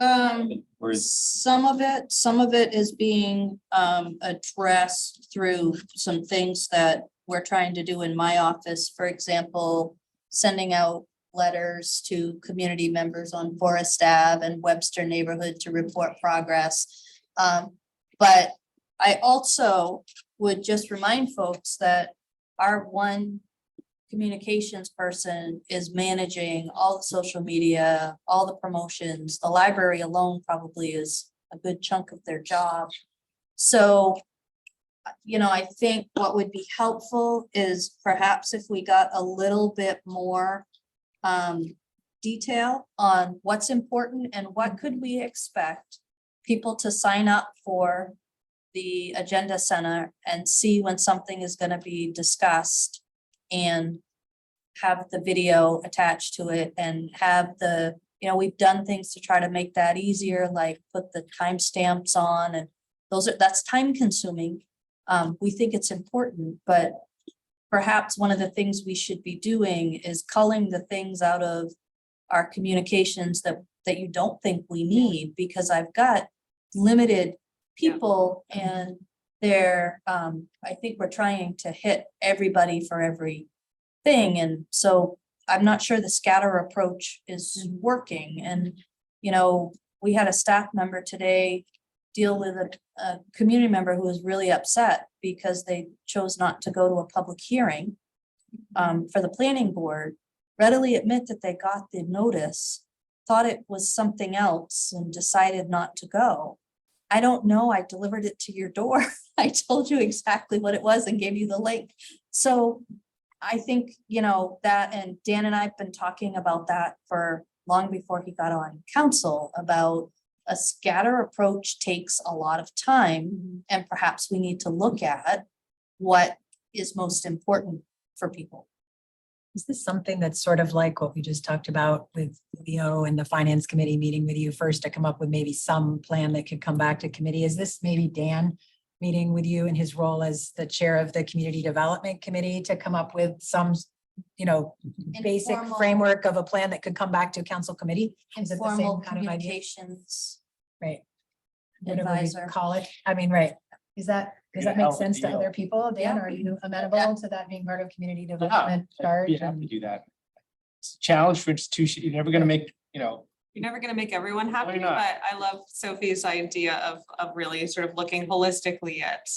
Or is, Some of it is being addressed through some things that we're trying to do in my office. For example, sending out letters to community members on Forest Ave and Webster neighborhood to report progress. But I also would just remind folks that our one communications person is managing all the social media, all the promotions. The library alone probably is a good chunk of their job. So, you know, I think what would be helpful is perhaps if we got a little bit more detail on what's important and what could we expect people to sign up for the agenda center and see when something is going to be discussed and have the video attached to it and have the, you know, we've done things to try to make that easier, like put the timestamps on, and that's time consuming. We think it's important, but perhaps one of the things we should be doing is culling the things out of our communications that you don't think we need, because I've got limited people and they're, I think we're trying to hit everybody for every thing. And so I'm not sure the scatter approach is working. And, you know, we had a staff member today deal with a community member who was really upset because they chose not to go to a public hearing for the planning board, readily admit that they got the notice, thought it was something else and decided not to go. I don't know, I delivered it to your door. I told you exactly what it was and gave you the link. So I think, you know, that, and Dan and I have been talking about that for long before he got on council, about a scatter approach takes a lot of time, and perhaps we need to look at what is most important for people. Is this something that's sort of like what we just talked about with Leo and the finance committee meeting with you first to come up with maybe some plan that could come back to committee? Is this maybe Dan meeting with you in his role as the chair of the community development committee to come up with some, you know, basic Informal- framework of a plan that could come back to council committee? Is it the same Informal kind of idea? communications Right. Whatever we advisor. call it. I mean, right. Does that make help sense to deal. other people? Dan, Yeah. are you amenable Yeah. to that being part of community Yeah, development I'd charge? be happy to do that. It's a challenge for institutions. You're never gonna make, you know, You're never gonna make everyone happy, not? but I love Sophie's idea of really sort of looking holistically at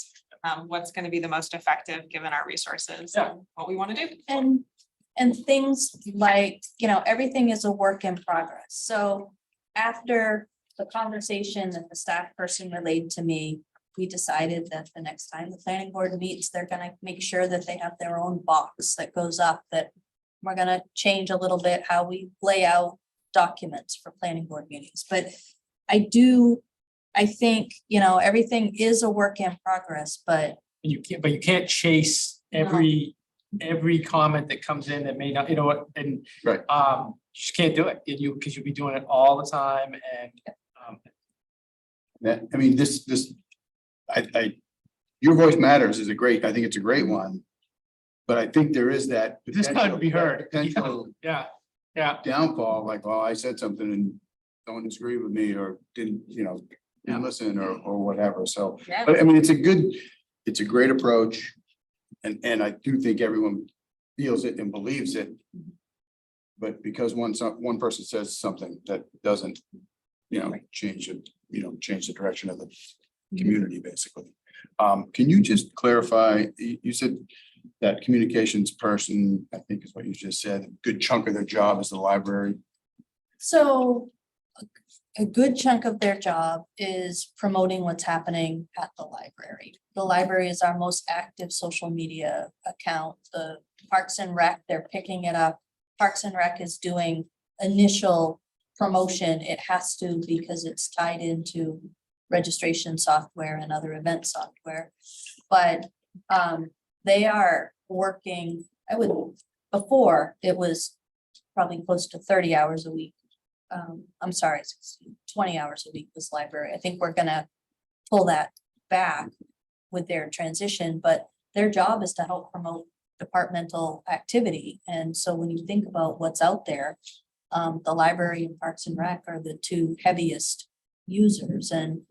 what's gonna be the most effective given our resources Yeah. and what we wanna do. And things like, you know, everything is a work in progress. So after the conversation that the staff person relayed to me, we decided that the next time the planning board meets, they're gonna make sure that they have their own box that goes up, that we're gonna change a little bit how we lay out documents for planning board meetings. But I think, you know, everything is a work in progress, but you can't chase every comment that comes in that may not, you know what, and Right. just can't do it. Because you'll be doing it all the time and, That, I mean, your voice matters is I think it's a great one. But I think there is that. this time to be heard. Potential Yeah, yeah. downfall, like, well, I said something and don't disagree with me or didn't listen or whatever. So, Yeah. but I mean, it's a great approach. And I do think everyone feels it and believes it. But because one person says something that doesn't, change it, change the direction of the community, basically. Can you just clarify, you said that communications person, I think is what you just said, a good chunk of their job is the library. So a good chunk of their job is promoting what's happening at the library. The library is our most active social media account. The Parks and Rec, they're picking it up. Parks and Rec is doing initial promotion. It has to because it's tied into registration software and other event software. But they are working, before it was probably close to 30 hours a week. I'm sorry, 20 hours a week this library. I think we're gonna pull that back with their transition, but their job is to help promote departmental activity. And so when you think about what's out there, the library and Parks and Rec are the two heaviest users. And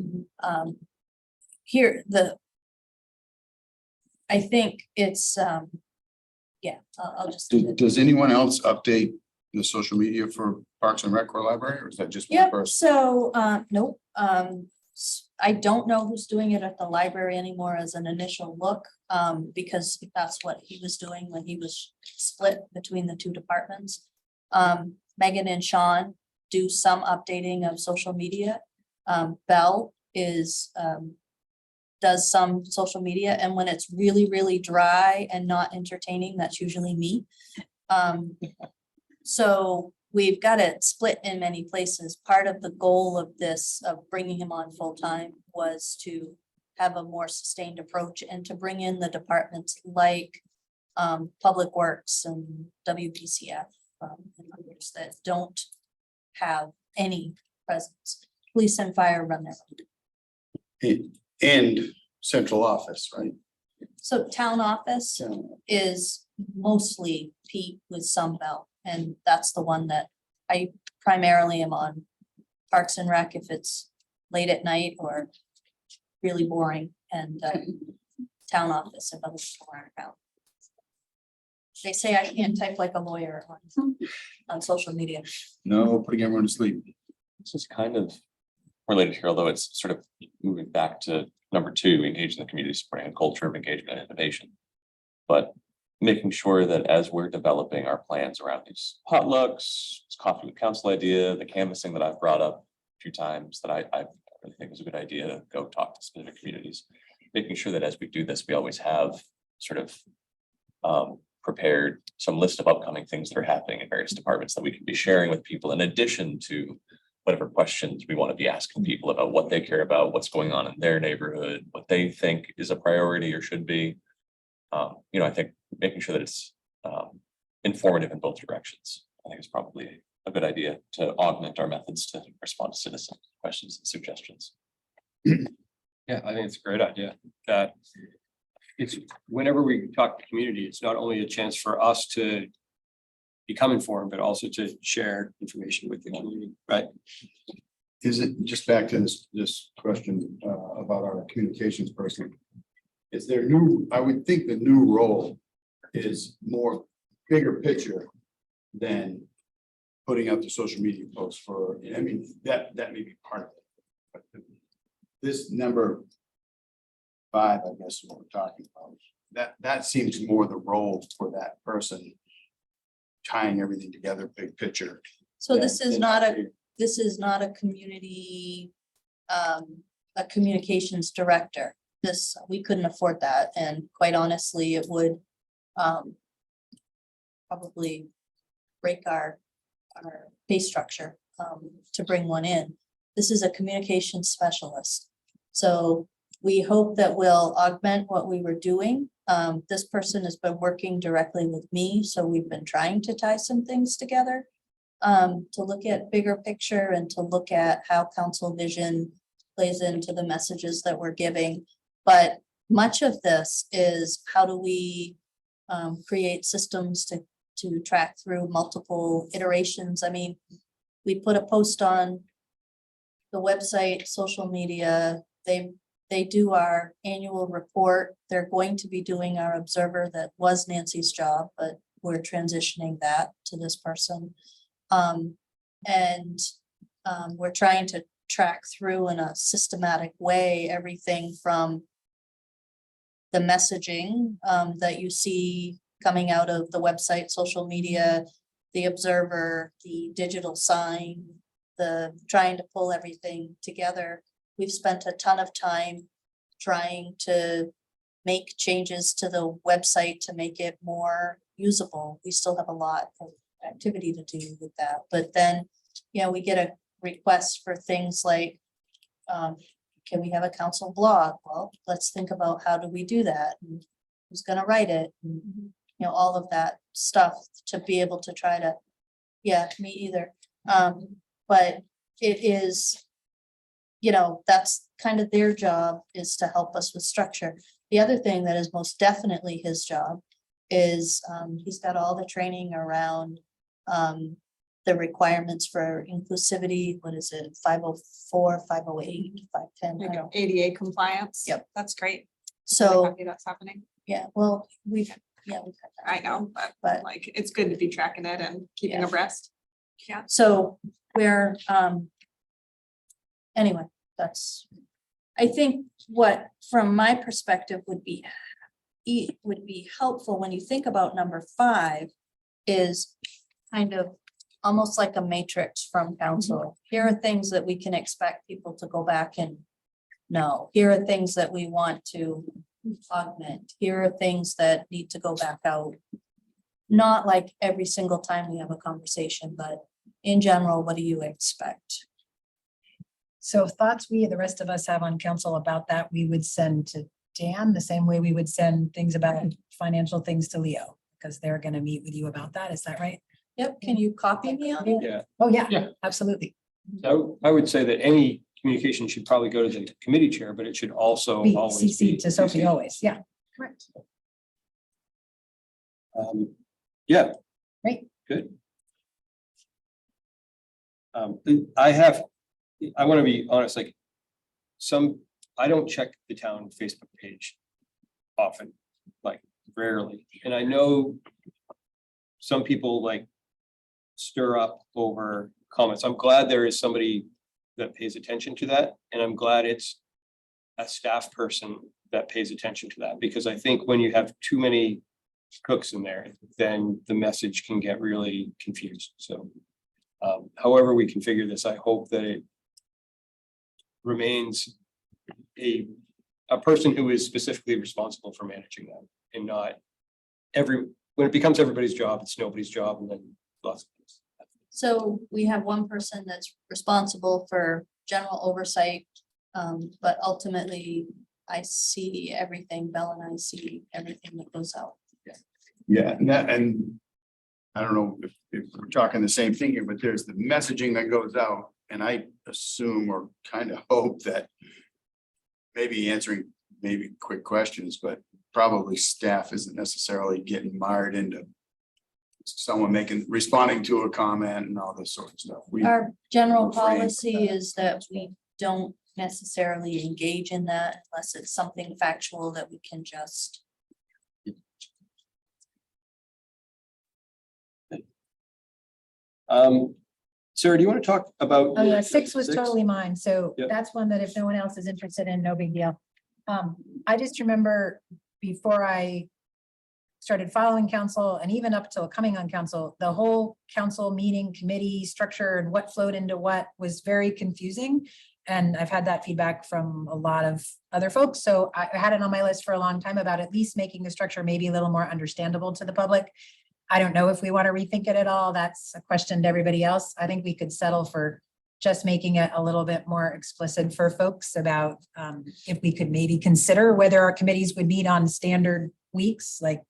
I think it's, I'll just. Does anyone else update the social media for Parks and Rec or library, or is that just one Yep, person? so, nope, I don't know who's doing it at the library anymore as an initial look, because that's what he was doing when he was split between the two departments. Megan and Sean do some updating of social media. Belle does some social media, and when it's really, really dry and not entertaining, that's usually me. So we've got it split in many places. Part of the goal of this, of bringing him on full-time, was to have a more sustained approach and to bring in the departments like Public Works and WPCF and others that don't have any presence. Police and fire run their own. And central office, right? So town office is mostly Pete with some Bell, and that's the one that I primarily am on. Parks and Rec if it's late at night or really boring, and town office if other people aren't out. They say I can't type like a lawyer on social media. No, putting everyone to sleep. This is kind of related here, although it's sort of moving back to number 2, engaging the community, supporting a culture of engagement and innovation. But making sure that as we're developing our plans around these potlucks, this coffee with council idea, the canvassing that I've brought up a few times that I really think is a good idea to go talk to specific communities, making sure that as we do this, we always have sort of prepared some list of upcoming things that are happening in various departments that we can be sharing with people in addition to whatever questions we want to be asking people about what they care about, what's going on in their neighborhood, what they think is a priority or should be. I think making sure that it's informative in both directions, I think is probably a good idea to augment our methods to respond to citizen questions and suggestions. Yeah, I think it's a great idea that it's whenever we talk to community, it's not only a chance for us to become informed, but also to share information with the community, right? Is it just back to this question about our communications person? Is there I would think the new role is more bigger picture than putting out the social media posts for, I mean, that may be part of it. But this number 5, I guess, is what we're talking about. That seems more the role for that person, tying everything together, big picture. So this is not a community, a communications director. We couldn't afford that, and quite honestly, it would probably break our pay structure to bring one in. This is a communications specialist. So we hope that will augment what we were doing. This person has been working directly with me, so we've been trying to tie some things together. to look at bigger picture and to look at how council vision plays into the messages that we're giving. But much of this is how do we create systems to track through multiple iterations. I mean, we put a post on the website, social media, they do our annual report. They're going to be doing our observer that was Nancy's job, but we're transitioning that to this person. We're trying to track through in a systematic way, everything from the messaging that you see coming out of the website, social media, the observer, the digital sign, the trying to pull everything together. We've spent a ton of time trying to make changes to the website to make it more usable. We still have a lot of activity to do with that, but then, you know, we get a request for things like, can we have a council blog? Well, let's think about how do we do that? And who's gonna write it? And, you know, all of that stuff to be able to try to, yeah, me either. But it is, you know, that's kind of their job, is to help us with structure. The other thing that is most definitely his job is he's got all the training around the requirements for inclusivity. What is it? 504, 508, 510. I don't- ADA compliance. Yep. That's great. Really So, happy that's happening. yeah, well, we've had that. I know, But- but like, it's good to be tracking it and keeping Yeah. abreast. Yeah. So we're, anyway, that's, I think what, from my perspective, would be helpful when you think about number 5 is kind of almost like a matrix from council. Here are things that we can expect people to go back and know. Here are things that we want to augment. Here are things that need to go back out. Not like every single time we have a conversation, but in general, what do you expect? So thoughts the rest of us have on council about that, we would send to Dan the same way we would send things about financial things to Leo, because they're gonna meet with you about that. Is that right? Yep, can you copy me on it? Yeah, Oh, yeah, Yeah. absolutely. I would say that any communication should probably go to the committee chair, but it should also Be always CC be to Sophie CC. always, yeah. Correct. Yeah. Great. Good. I want to be honest, like I don't check the town Facebook page often, like rarely. And I know some people like stir up over comments. I'm glad there is somebody that pays attention to that. And I'm glad it's a staff person that pays attention to that, because I think when you have too many cooks in there, then the message can get really confused. So however we configure this, I hope that it remains a person who is specifically responsible for managing that, and not when it becomes everybody's job, it's nobody's job, and then lots of things. So we have one person that's responsible for general oversight, but ultimately I see everything, Bella and I see everything that goes out. Yeah, and I don't know if we're talking the same thing here, but there's the messaging that goes out, and I assume or kind of hope that maybe answering quick questions, but probably staff isn't necessarily getting mired into someone responding to a comment and all this sort of stuff. Our general refrain from policy is that we don't necessarily engage in that unless it's something factual that we can just. Sarah, do you want to talk about? Oh, yeah, 6 was totally mine. So Yep. that's one that if no one else is interested in, no big deal. I just remember before I started following council and even up till coming on council, the whole council meeting committee structure and what flowed into what was very confusing. And I've had that feedback from a lot of other folks. So I had it on my list for a long time about at least making the structure maybe a little more understandable to the public. I don't know if we want to rethink it at all. That's a question to everybody else. I think we could settle for just making it a little bit more explicit for folks about if we could maybe consider whether our committees would meet on standard weeks, like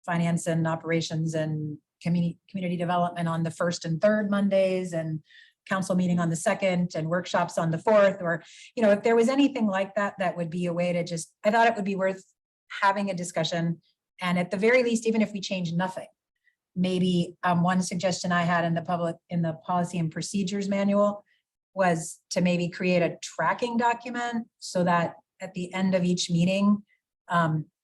finance and operations and community development on the first and third Mondays and council meeting on the second and workshops on the fourth, or, if there was anything like that, that would be a way to just, I thought it would be worth having a discussion. And at the very least, even if we change nothing, maybe one suggestion I had in the policy and procedures manual was to maybe create a tracking document so that at the end of each meeting,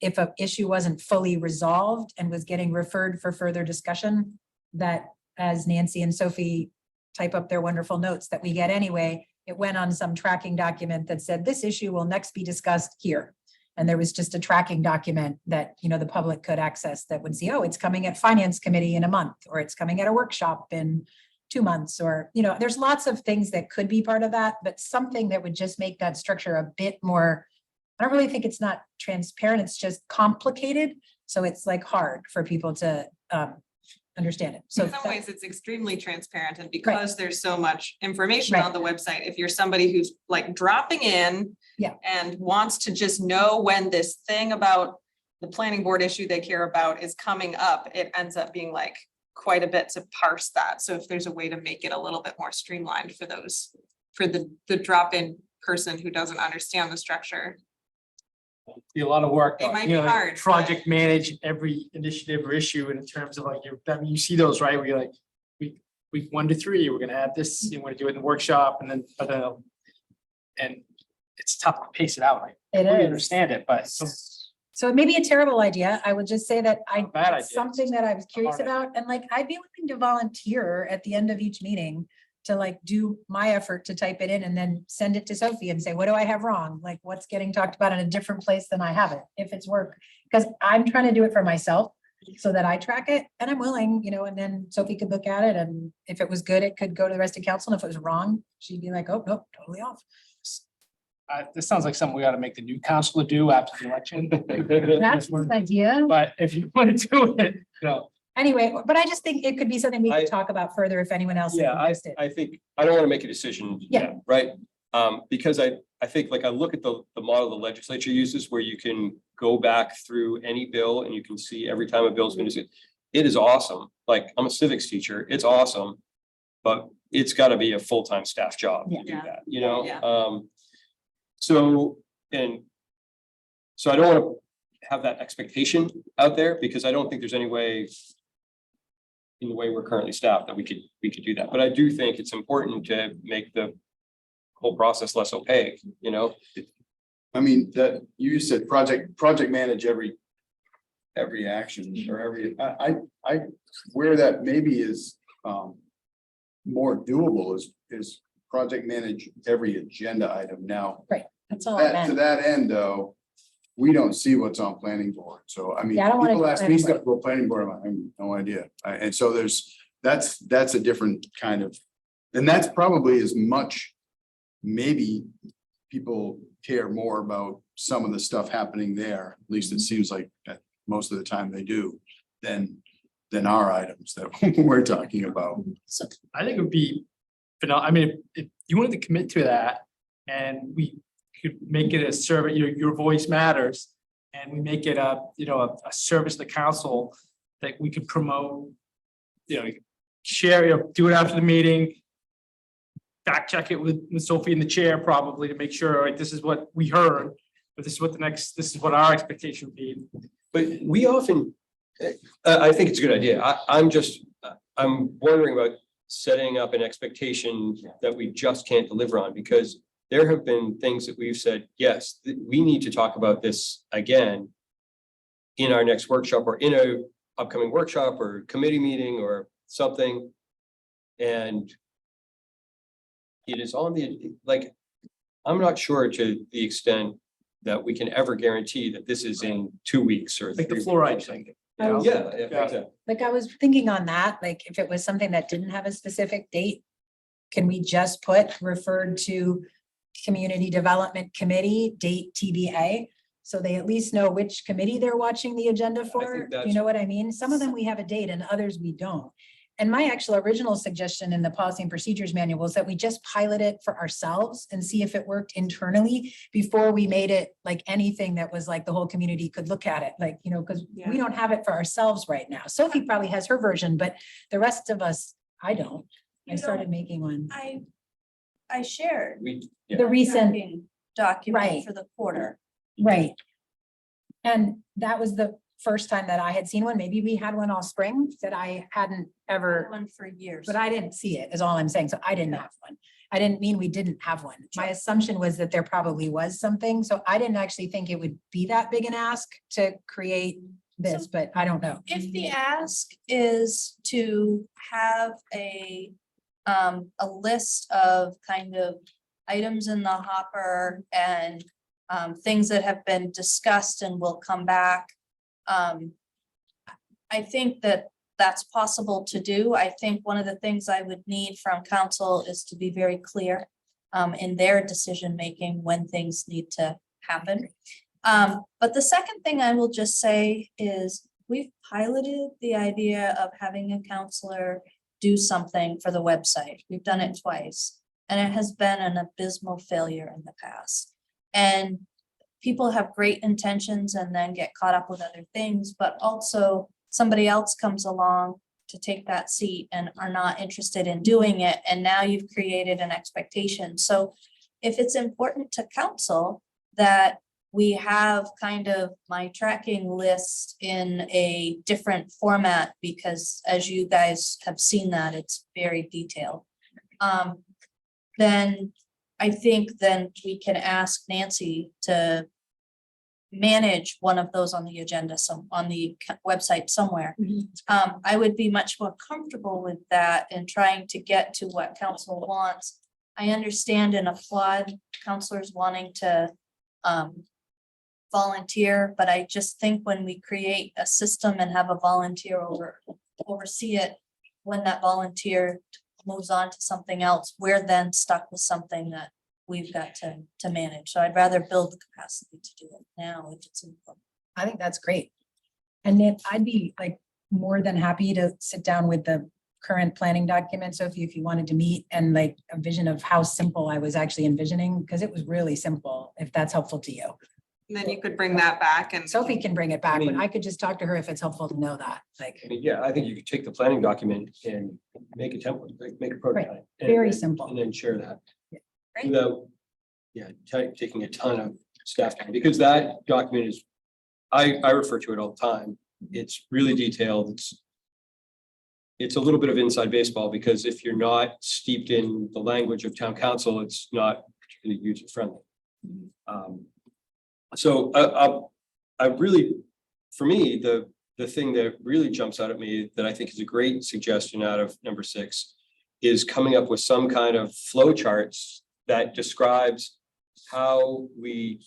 if an issue wasn't fully resolved and was getting referred for further discussion, that as Nancy and Sophie type up their wonderful notes that we get anyway, it went on some tracking document that said this issue will next be discussed here. And there was just a tracking document that, the public could access that would see, oh, it's coming at finance committee in a month, or it's coming at a workshop in 2 months, or, there's lots of things that could be part of that, but something that would just make that structure a bit more, I don't really think it's not transparent, it's just complicated. So it's like hard for people to understand it. So In some ways, it's extremely transparent, and because there's so much information on the website, if you're somebody who's like dropping in and wants to just know when this thing about the planning board issue they care about is coming up, it ends up being like quite a bit to parse that. So if there's a way to make it a little bit more streamlined for the drop-in person who doesn't understand the structure. Be a lot of work. It might be hard, Project manage every initiative or issue, and in terms of like, you see those, right? Where you're like, week 1 to 3, we're gonna have this, you want to do it in the workshop, and then, and it's tough to pace it out. It I is. understand it, but So it may be a terrible idea. I would just say that bad idea. something that I was curious Hard about, and like, I'd be willing to volunteer at the end of each meeting to like do my effort to type it in and then send it to Sophie and say, what do I have wrong? Like, what's getting talked about in a different place than I have it, if it's work? Because I'm trying to do it for myself so that I track it, and I'm willing, and then Sophie could look at it, and if it was good, it could go to the rest of council. And if it was wrong, she'd be like, oh, nope, totally off. this sounds like something we ought to make the new council do after the election. That's an idea. But if you want to do it, Anyway, but I just think it could be something we could talk about further if anyone else is Yeah, interested. I think, I don't want to make a decision. Yeah. Right, because I think, like, I look at the model the legislature uses, where you can go back through any bill and you can see every time a bill's been used. It is awesome, like, I'm a civics teacher, it's awesome, but it's gotta be a full-time staff job to do Yeah. that, Yeah. So I don't want to have that expectation out there, because I don't think there's any way in the way we're currently staffed that we could do that. But I do think it's important to make the whole process less opaque, I mean, that you said project manage every action or every, I where that maybe is more doable is project manage every agenda item. Now, That's all I to meant. that end, though, we don't see what's on planning board. So I mean, Yeah, I don't wanna people do ask me planning stuff about planning board, I'm like, I have no idea. And so that's a different kind of, and that's probably as much, maybe people care more about some of the stuff happening there, at least it seems like most of the time they do, than our items that we're talking about. So I think it would be, I mean, if you wanted to commit to that, and we could make it a service, your voice matters, and we make it a service to the council that we could promote, share, do it after the meeting. Fact check it with Sophie in the chair, probably, to make sure, like, this is what we heard, but this is what our expectation would be. but we often, I think it's a good idea. I'm wondering about setting up an expectation that we just can't deliver on, because there have been things that we've said, yes, we need to talk about this again in our next workshop, or in a upcoming workshop or committee meeting or something. And it is on the, like, I'm not sure to the extent that we can ever guarantee that this is in 2 weeks or Like the 3 fluoride weeks. thing. Yeah, exactly. Like, I was thinking on that, like, if it was something that didn't have a specific date, can we just put referred to Community Development Committee, date TBA? So they at least know which committee they're watching the agenda for, you that's- know what I mean? Some of them we have a date and others we don't. And my actual original suggestion in the policy and procedures manual was that we just pilot it for ourselves and see if it worked internally before we made it like anything that was like the whole community could look at it, like, you know, because Yeah. we don't have it for ourselves right now. Sophie probably has her version, but the rest of us, I don't. I You started don't- making one. I shared. The recent, tracking Document Right. for the quarter. right. And that was the first time that I had seen one. Maybe we had one all spring that I hadn't ever. One for years. But I didn't see it, is all I'm saying. So I didn't have one. I didn't mean we didn't have one. My assumption was that there probably was something. So I didn't actually think it would be that big an ask to create this, but I don't know. If the ask is to have a list of kind of items in the hopper and things that have been discussed and will come back. I think that that's possible to do. I think one of the things I would need from council is to be very clear in their decision-making when things need to happen. But the second thing I will just say is we've piloted the idea of having a counselor do something for the website. We've done it twice, and it has been an abysmal failure in the past. And people have great intentions and then get caught up with other things, but also somebody else comes along to take that seat and are not interested in doing it. And now you've created an expectation. So if it's important to council that we have kind of my tracking list in a different format, because as you guys have seen that, it's very detailed. Then I think then we can ask Nancy to manage one of those on the agenda, on the website somewhere. I would be much more comfortable with that and trying to get to what council wants. I understand and applaud counselors wanting to volunteer, but I just think when we create a system and have a volunteer oversee it, when that volunteer moves on to something else, we're then stuck with something that we've got to manage. So I'd rather build the capacity to do it now if it's important. I think that's great. And then I'd be like more than happy to sit down with the current planning document. So if you wanted to meet and like a vision of how simple I was actually envisioning, because it was really simple, if that's helpful to you. And then you could bring that back and. Sophie can bring it back, but mean- I could just talk to her if it's helpful to know that, like, I mean, yeah, I think you could take the planning document and make a template, like make a prototype. and very then- simple. And then share that. Great. Without, yeah, taking a ton of staff time, because that document is, I refer to it all the time. It's really detailed. It's a little bit of inside baseball, because if you're not steeped in the language of town council, it's not particularly user friendly. So I really, for me, the thing that really jumps out at me that I think is a great suggestion out of number 6 is coming up with some kind of flow charts that describes how we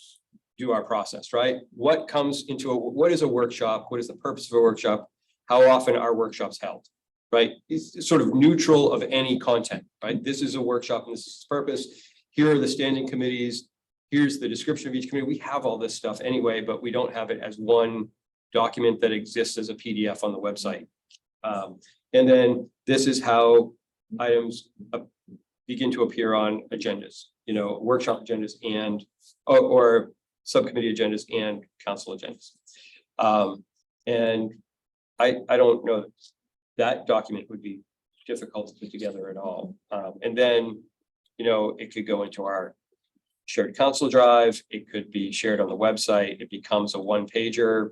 do our process, right? What comes into what is a workshop? What is the purpose of a workshop? How often are workshops held, right? It's sort of neutral of any content, right? This is a workshop and this is its purpose. Here are the standing committees. Here's the description of each committee. We have all this stuff anyway, but we don't have it as one document that exists as a PDF on the website. And then this is how items begin to appear on agendas, workshop agendas and, or subcommittee agendas and council agendas. And I don't know that document would be difficult to put together at all. And then, it could go into our shared council drive. It could be shared on the website. It becomes a one-pager,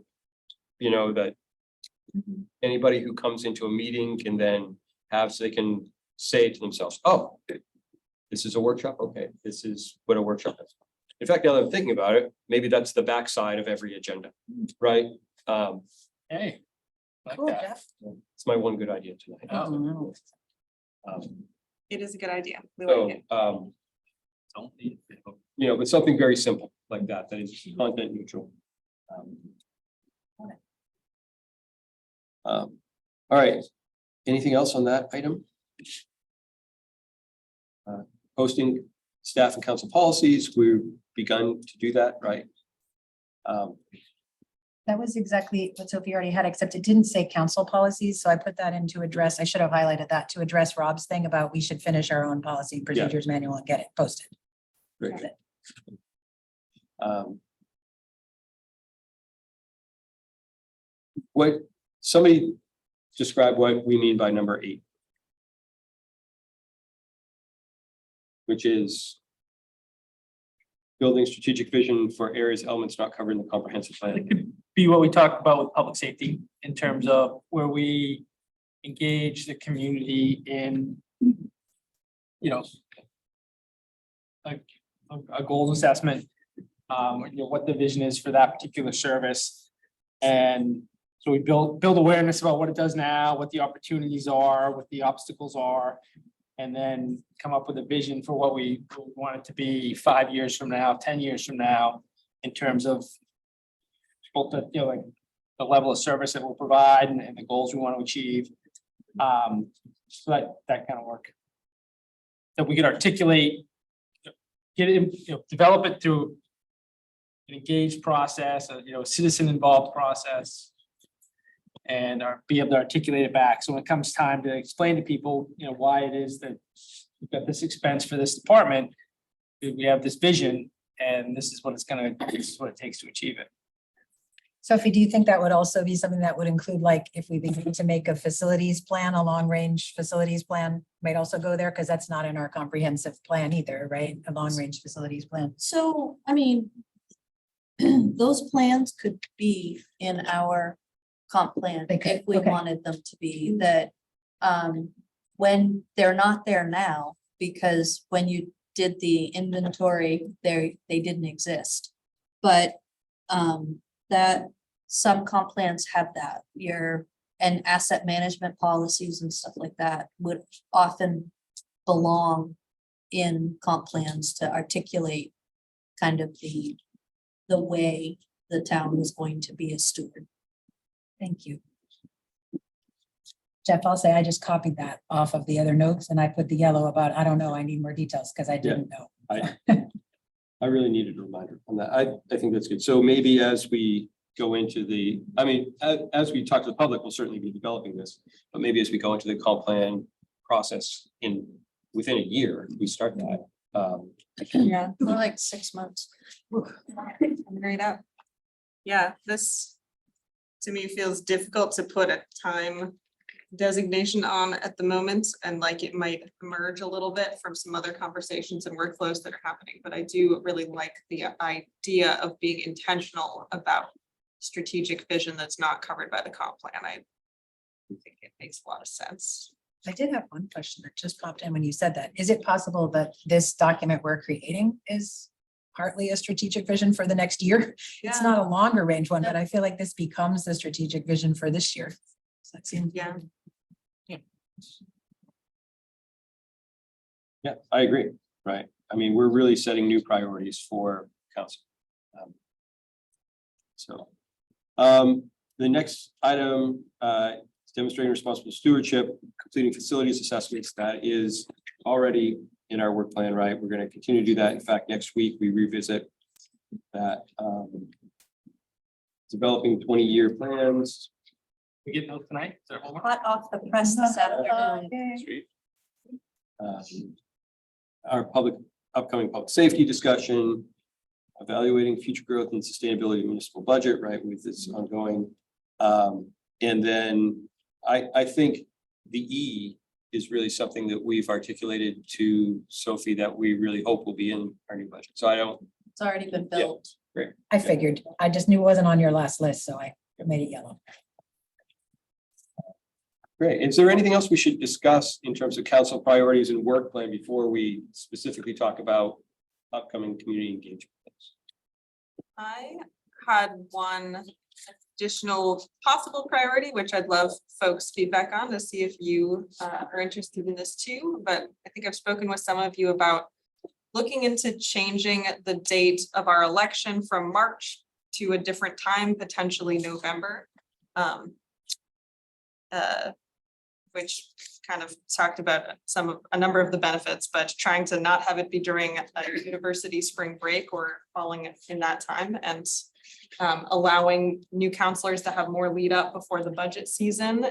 that anybody who comes into a meeting can then have, so they can say to themselves, oh, this is a workshop. Okay, this is what a workshop is. In fact, now that I'm thinking about it, maybe that's the backside of every agenda, right? Hey. Like cool, that. Jeff. It's my one good idea tonight. Oh, no. It is a good idea. We like So, it. but something very simple like that is content neutral. All right, anything else on that item? Posting staff and council policies, we've begun to do that, right? That was exactly what Sophie already had, except it didn't say council policies, so I put that in to address, I should have highlighted that to address Rob's thing about we should finish our own policy procedures manual and get it posted. Great. Got it. What, somebody describe what we mean by number 8. Which is building strategic vision for areas, elements not covered in the comprehensive It plan. could be what we talked about with public safety in terms of where we engage the community in, you know, like a goals assessment, what the vision is for that particular service. And so we build awareness about what it does now, what the opportunities are, what the obstacles are. And then come up with a vision for what we want it to be 5 years from now, 10 years from now, in terms of both the, like the level of service that we'll provide and the goals we want to achieve. So that kind of work. That we could articulate, get it, develop it through an engaged process, a citizen involved process. And be able to articulate it back. So when it comes time to explain to people, why it is that we've got this expense for this department, we have this vision, and this is what this is what it takes to achieve it. Sophie, do you think that would also be something that would include, like, if we begin to make a facilities plan, a long range facilities plan might also go there? Because that's not in our comprehensive plan either, right? A long range facilities plan. So, I mean, those plans could be in our comp plan They could, if we okay. wanted them to be, that when they're not there now, because when you did the inventory, they didn't exist. But that some comp plans have that, and asset management policies and stuff like that would often belong in comp plans to articulate kind of the way the town is going to be a steward. Thank you. Jeff, I'll say I just copied that off of the other notes and I put the yellow about, I don't know, I need more details because I didn't know. I really needed a reminder on that. I think that's good. So maybe as we go into as we talk to the public, we'll certainly be developing this. But maybe as we go into the comp plan process within a year, we start that. Yeah, more like 6 months. Figure it out. Yeah, this to me feels difficult to put a time designation on at the moment, and like it might emerge a little bit from some other conversations and workflows that are happening. But I do really like the idea of being intentional about strategic vision that's not covered by the comp plan. I think it makes a lot of sense. I did have one question that just popped in when you said that. Is it possible that this document we're creating is partly a strategic vision for the next year? It's not a longer range one, but I feel like this becomes the strategic vision for this year. Does that seem? Yeah. Yeah, I agree. Right. I mean, we're really setting new priorities for council. The next item is demonstrating responsible stewardship, completing facilities assessments. That is already in our work plan, right? We're going to continue to do that. In fact, next week we revisit that. Developing 20-year plans. We get those tonight? Is there homework? Hot off the press this afternoon. Sweet. Our upcoming public safety discussion, evaluating future growth and sustainability of municipal budget, right, with this ongoing. And then I think the E is really something that we've articulated to Sophie that we really hope will be in our new budget. So It's already been built. I figured. I just knew it wasn't on your last list, so I made it yellow. Great. Is there anything else we should discuss in terms of council priorities and work plan before we specifically talk about upcoming community engagement? I had one additional possible priority, which I'd love folks' feedback on to see if you are interested in this too. But I think I've spoken with some of you about looking into changing the date of our election from March to a different time, potentially November. which kind of talked about a number of the benefits, but trying to not have it be during a university spring break or falling in that time, and allowing new counselors to have more lead up before the budget season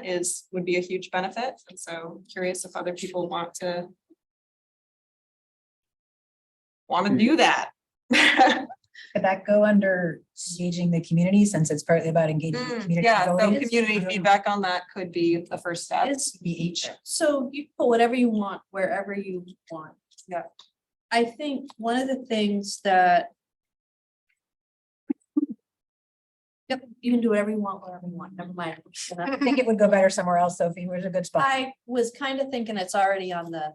would be a huge benefit. And so curious if other people want to do that. Could that go under engaging the community since it's partly about engaging the community? Yeah, so voting? community feedback on that could be the first step. It's, BH. so you put whatever you want, wherever you want. Yeah. I think one of the things that. Yep, you can do whatever you want, wherever you want, never mind. I think it would go better somewhere else, Sophie. Where's a good spot? I was kind of thinking it's already on the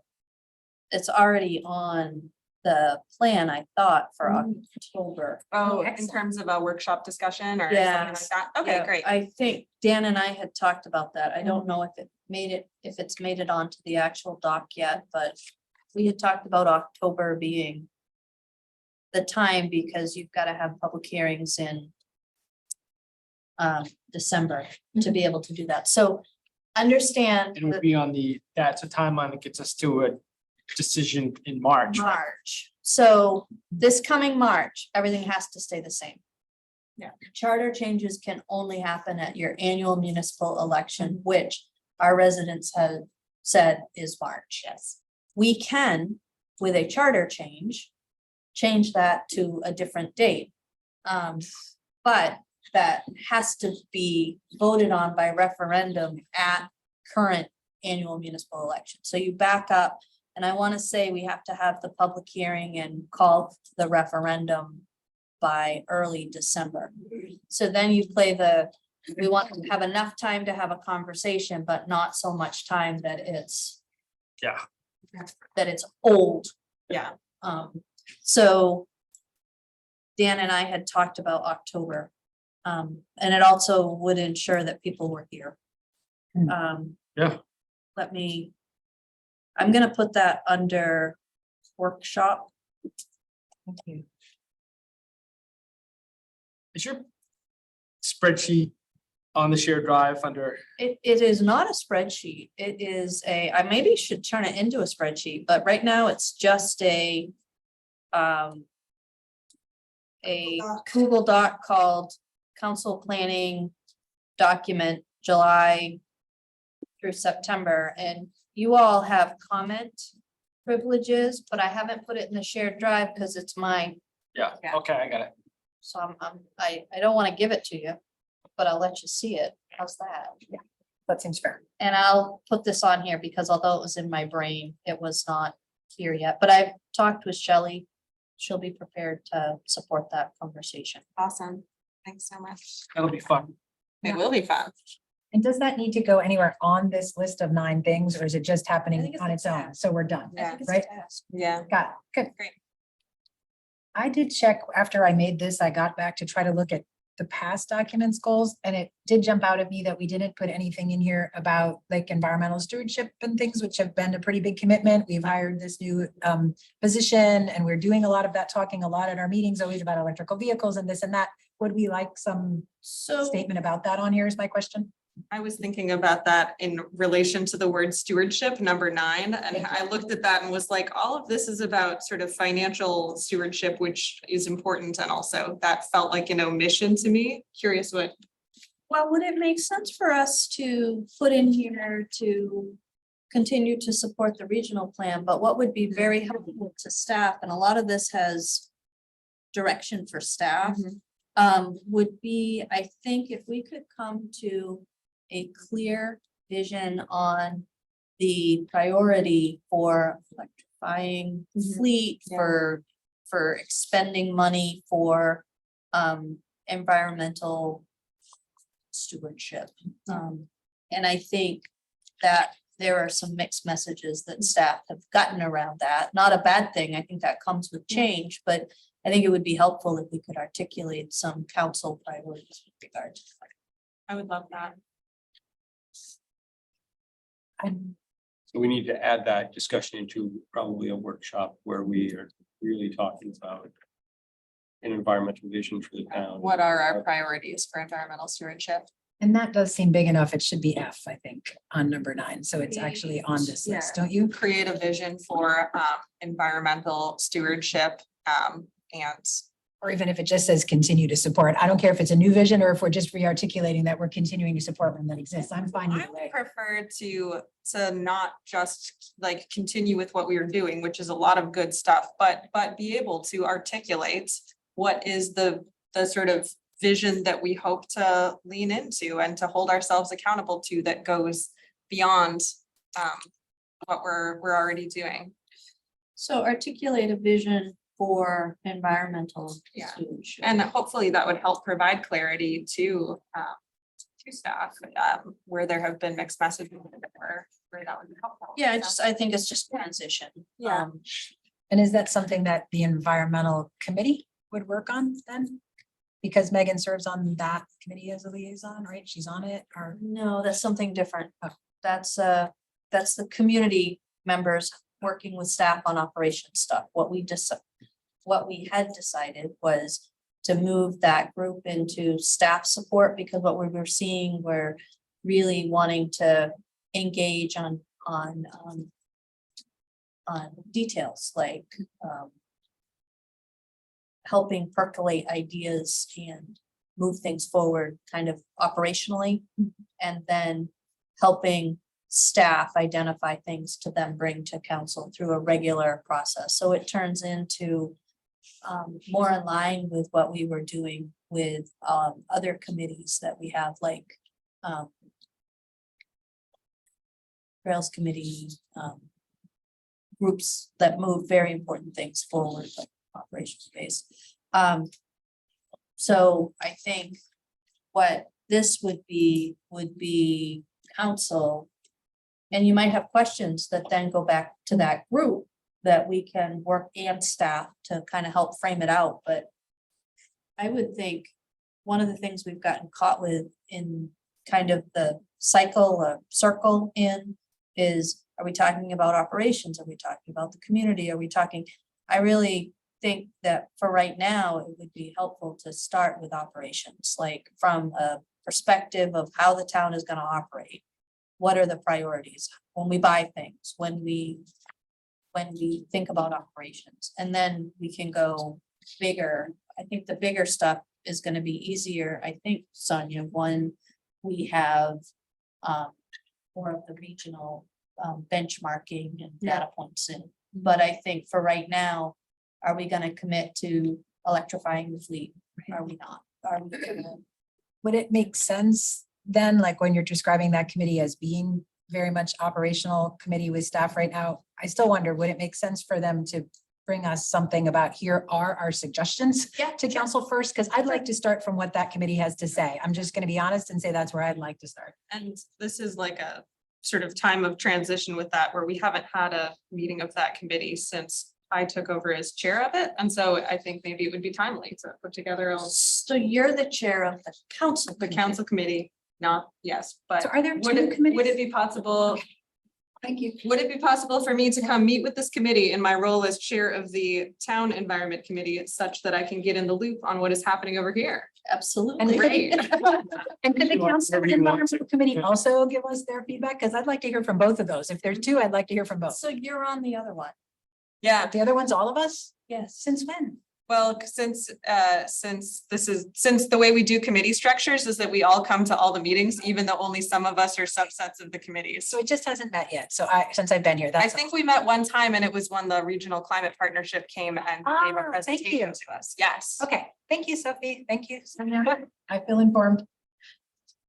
plan, I thought, for October. Oh, in excellent. terms of a workshop discussion or something like Yes. that? Okay, Yeah, great. I think Dan and I had talked about that. I don't know if it's made it onto the actual doc yet, but we had talked about October being the time because you've got to have public hearings in December to be able to do that. So understand It would that be on that's a timeline that gets us to a decision in March. March. So this coming March, everything has to stay the same. Yeah. Charter changes can only happen at your annual municipal election, which our residents have said is March. Yes. We can, with a charter change that to a different date. But that has to be voted on by referendum at current annual municipal election. So you back up. And I want to say we have to have the public hearing and call the referendum by early December. So then you play we want to have enough time to have a conversation, but not so much time that it's old. Yeah. So Dan and I had talked about October. And it also would ensure that people were here. Yeah. I'm gonna put that under workshop. Thank you. Is your spreadsheet on the shared drive under? It is not a spreadsheet. It is I maybe should turn it into a spreadsheet, but right now it's just a Google Doc called Council Planning Document July through September, and you all have comment privileges, but I haven't put it in the shared drive because it's mine. Yeah, Yeah. okay, I got it. So I don't want to give it to you, but I'll let you see it. How's that? That seems fair. And I'll put this on here because although it was in my brain, it was not here yet, but I've talked with Shelley. She'll be prepared to support that conversation. Awesome. Thanks so much. That'll be fun. It will be fun. And does that need to go anywhere on this list of 9 things, or is it just I happening think it's on a its own? task. So we're done, Yeah. right? Yeah. Got it. Good. Great. I did check after I made this, I got back to try to look at the past documents goals, and it did jump out at me that we didn't put anything in here about like environmental stewardship and things, which have been a pretty big commitment. We've hired this new position, and we're doing a lot of that, talking a lot at our meetings always about electrical vehicles and this and that. Would we like some So statement about that on here is my question? I was thinking about that in relation to the word stewardship, number 9, and I looked at that and was like, all of this is about sort of financial stewardship, which is important, and also that felt like an omission to me. Curious what. well, would it make sense for us to put in here to continue to support the regional plan, but what would be very helpful to staff, and a lot of this has direction for staff, would be, I think if we could come to a clear vision on the priority for electrifying fleet, Yeah. for expending money for environmental stewardship. And I think that there are some mixed messages that staff have gotten around that. Not a bad thing. I think that comes with change, but I think it would be helpful if we could articulate some council priorities with regard to that. I would love that. So we need to add that discussion into probably a workshop where we are really talking about an environmental vision for the town. What are our priorities for environmental stewardship? And that does seem big enough. It should be F, I think, on number 9. So it's actually on this list, don't you? Create a vision for environmental stewardship and Or even if it just says continue to support. I don't care if it's a new vision or if we're just re-articulating that we're continuing to support one that exists. I'm fine I either way. would prefer to not just like continue with what we are doing, which is a lot of good stuff, but be able to articulate what is the sort of vision that we hope to lean into and to hold ourselves accountable to that goes beyond what we're already doing. So articulate a vision for environmental. Yeah. stewardship. And hopefully that would help provide clarity to staff where there have been mixed messages where that would be helpful. Yeah, So- I think it's just transition. Yeah. And is that something that the environmental committee would work on then? Because Megan serves on that committee as a liaison, right? She's on it or? No, that's something different. That's the community members working with staff on operation stuff. What we had decided was to move that group into staff support, because what we were seeing were really wanting to engage on details like helping percolate ideas and move things forward kind of operationally, and then helping staff identify things to then bring to council through a regular process. So it turns into more in line with what we were doing with other committees that we have, like Trails Committee, groups that move very important things forward, like operations base. So I think what this would be council. And you might have questions that then go back to that group that we can work, and staff to kind of help frame it out, but I would think one of the things we've gotten caught with in kind of the cycle or circle in is, are we talking about operations? Are we talking about the community? Are we talking, I really think that for right now, it would be helpful to start with operations, like from a perspective of how the town is going to operate. What are the priorities when we buy things, when we think about operations, and then we can go bigger. I think the bigger stuff is going to be easier. I think, Sonia, when we have more of the regional benchmarking and data points in. But I think for right now, are we going to commit to electrifying the fleet? Are we not? Are we gonna? Would it make sense then, like when you're describing that committee as being very much operational committee with staff right now, I still wonder, would it make sense for them to bring us something about here are our suggestions to council first? Because I'd like to start from what that committee has to say. I'm just going to be honest and say that's where I'd like to start. And this is like a sort of time of transition with that, where we haven't had a meeting of that committee since I took over as chair of it. And so I think maybe it would be timely to put together So you're the chair of the council. the council committee, not, yes, but So are there would two it committees? be possible? Thank you. Would it be possible for me to come meet with this committee in my role as chair of the town environment committee, such that I can get in the loop on what is happening over here? Absolutely. And Great. And could the You want- council whatever you want environmental to. committee Yeah. also give us their feedback? Because I'd like to hear from both of those. If there's two, I'd like to hear from both. So you're on the other one. Yeah, The other one's all of us? Yes. Since when? well, since the way we do committee structures is that we all come to all the meetings, even though only some of us are subsets of the committees. So it just hasn't met yet. So since I've been here, I that's. think we met one time and it was when the Regional Climate Partnership came and gave Ah, a thank presentation you. to us. Yes. Okay, thank you, Sophie. Thank you. Sonia. I feel informed.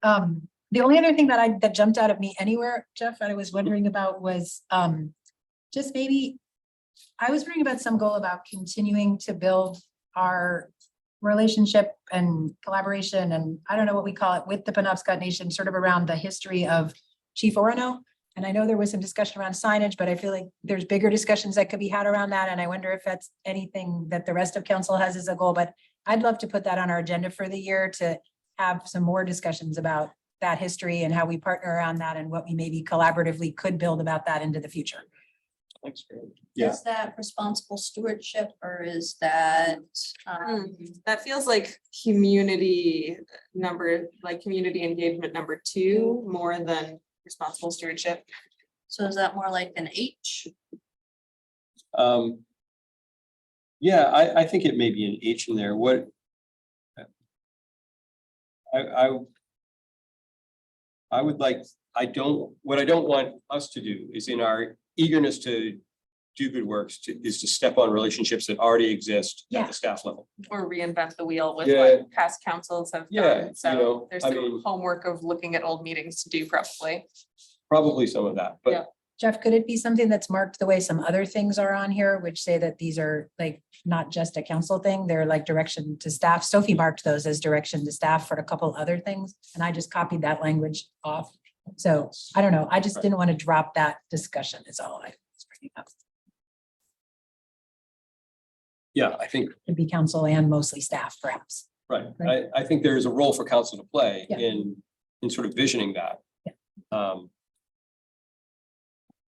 The only other thing that jumped out at me anywhere, Jeff, I was wondering about was just maybe I was wondering about some goal about continuing to build our relationship and collaboration, and I don't know what we call it, with the Penobscot Nation, sort of around the history of Chief Orono. And I know there was some discussion around signage, but I feel like there's bigger discussions that could be had around that. And I wonder if that's anything that the rest of council has as a goal, but I'd love to put that on our agenda for the year to have some more discussions about that history and how we partner around that and what we maybe collaboratively could build about that into the future. Thanks, Greg. Yeah. Is that responsible stewardship or is that, That feels like community community engagement number 2, more than responsible stewardship. so is that more like an H? Yeah, I think it may be an H in there. What? I would like, what I don't want us to do is in our eagerness to do good works is to step on relationships that already exist at Yeah. the staff level. Or reinvent the wheel with Yeah. what past councils have Yeah, done. you So know, there's I some mean- homework of looking at old meetings to do probably. Probably some of that, Yeah. but Jeff, could it be something that's marked the way some other things are on here, which say that these are like not just a council thing, they're like direction to staff? Sophie marked those as direction to staff for a couple other things, and I just copied that language off. So I don't know, I just didn't want to drop that discussion is all I was bringing up. yeah, I think, It'd be council and mostly staff perhaps. right, Right. I think there is a role for council to play Yeah. in sort of visioning that. Yeah.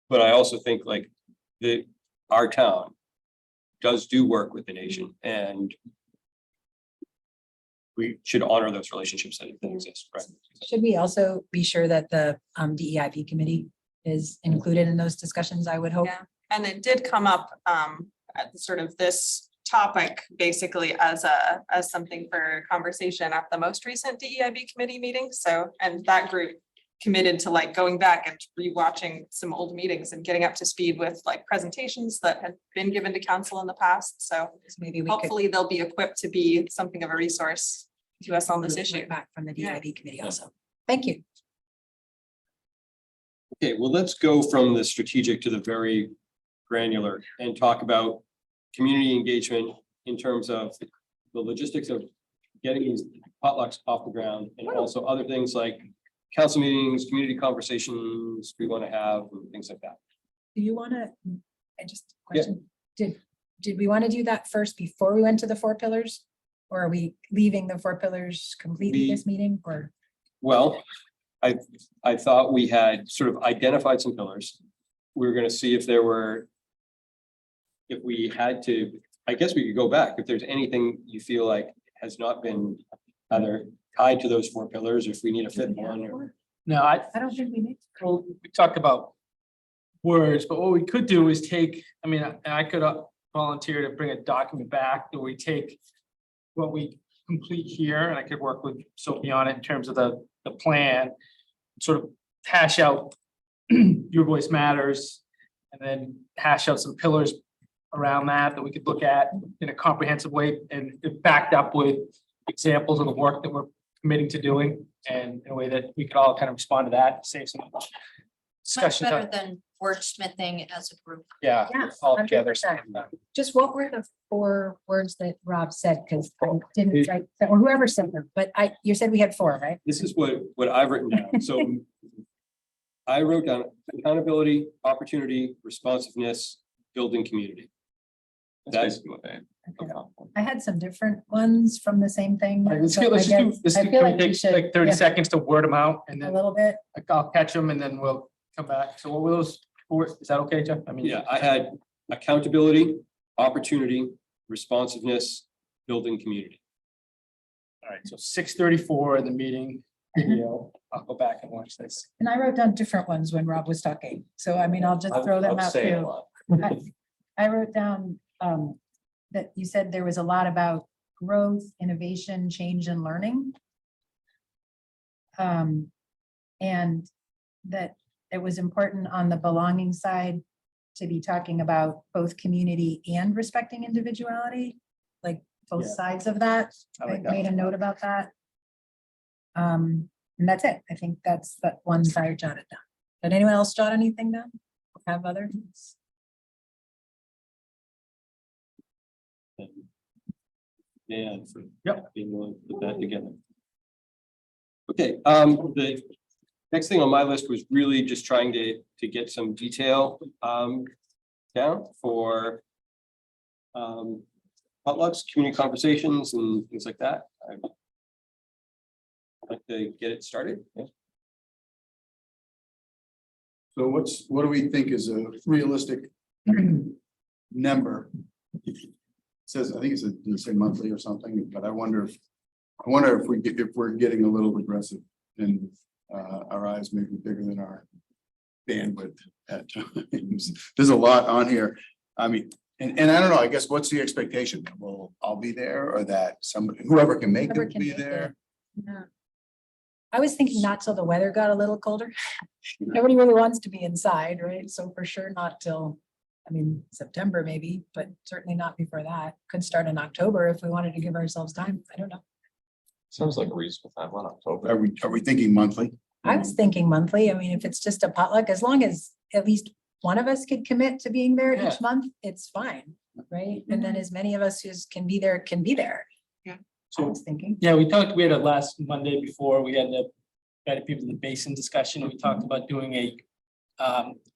But I also think like our town does do work with the nation and we should honor those relationships that exist, right? Should we also be sure that the DEIB committee is included in those discussions, I would hope? Yeah. And it did come up at sort of this topic basically as something for conversation at the most recent DEIB committee meeting. So, and that group committed to like going back and rewatching some old meetings and getting up to speed with like presentations that had been given to council in the past. So So maybe we could. hopefully they'll be equipped to be something of a resource to us on this issue. Back from the Yeah. DIB committee also. Thank you. Okay, well, let's go from the strategic to the very granular and talk about community engagement in terms of the logistics of getting these potlucks off the ground and also other things like council meetings, community conversations we want to have and things like that. Do you want to, I just, Yeah. question, did we want to do that first before we went to the 4 pillars? Or are we leaving the 4 pillars completely this meeting or? Well, I thought we had sort of identified some pillars. We were gonna see if there were. If we had to, I guess we could go back, if there's anything you feel like has not been either tied to those 4 pillars, or if we need a fifth one or. No, I don't think we need. well, we talked about words, but what we could do is take, I mean, and I could volunteer to bring a document back that we take what we complete here, and I could work with Sophie on it in terms of the plan, sort of hash out your voice matters, and then hash out some pillars around that we could look at in a comprehensive way and backed up with examples of the work that we're committing to doing, and in a way that we could all kind of respond to that, save some Much discussion better time. than wordsmithing as a group. Yeah, Yeah, all together. 100%. Just what were the 4 words that Rob said? Because I didn't write, or whoever said them, but you said we had 4, right? This is what I've written down, so. I wrote down accountability, opportunity, responsiveness, building community. That's basically what I had some different ones from the same thing. All right, let's so get, let's I just do, guess- this I can feel we like we take should, like 30 yeah, seconds to word them out and A then little bit. I'll catch them and then we'll come back. So what were those 4? Is that okay, Jeff? I mean. Yeah, I had accountability, opportunity, responsiveness, building community. All right, so 6:34 in the meeting video. I'll go back and watch this. And I wrote down different ones when Rob was talking. So I mean, I'll just throw them out too. I wrote down that you said there was a lot about growth, innovation, change and learning. And that it was important on the belonging side to be talking about both community and respecting individuality, like both Yeah. sides of that. I I like that made a one. note about that. And that's it. I think that's the ones I jotted down. Did anyone else jot anything down? Have others? And for Yep. being willing to put that together. Okay, the next thing on my list was really just trying to get some detail down for potlucks, community conversations and things like that. I'd like to get it started. Yeah. So what do we think is a realistic number. It says, I think it's you say monthly or something, but I wonder if if we're getting a little aggressive and our eyes may be bigger than our bandwidth at times. There's a lot on here. I mean, and I don't know, I guess what's the expectation? Will I'll be there or that somebody, whoever can make Whoever them can be make there? Yeah. I was thinking not till the weather got a little colder. Nobody really wants to be inside, right? So for sure not till, I mean, September maybe, but certainly not before that. Could start in October if we wanted to give ourselves time. I don't know. Sounds like a reasonable time on October. Are we thinking monthly? I was thinking monthly. I mean, if it's just a potluck, as long as at least one of us could commit to being there Yeah. each month, it's fine, right? And then as many of us who can be there, can be there. Yeah. I was thinking. Yeah, we had it last Monday before, we had people in the basin discussion, we talked about doing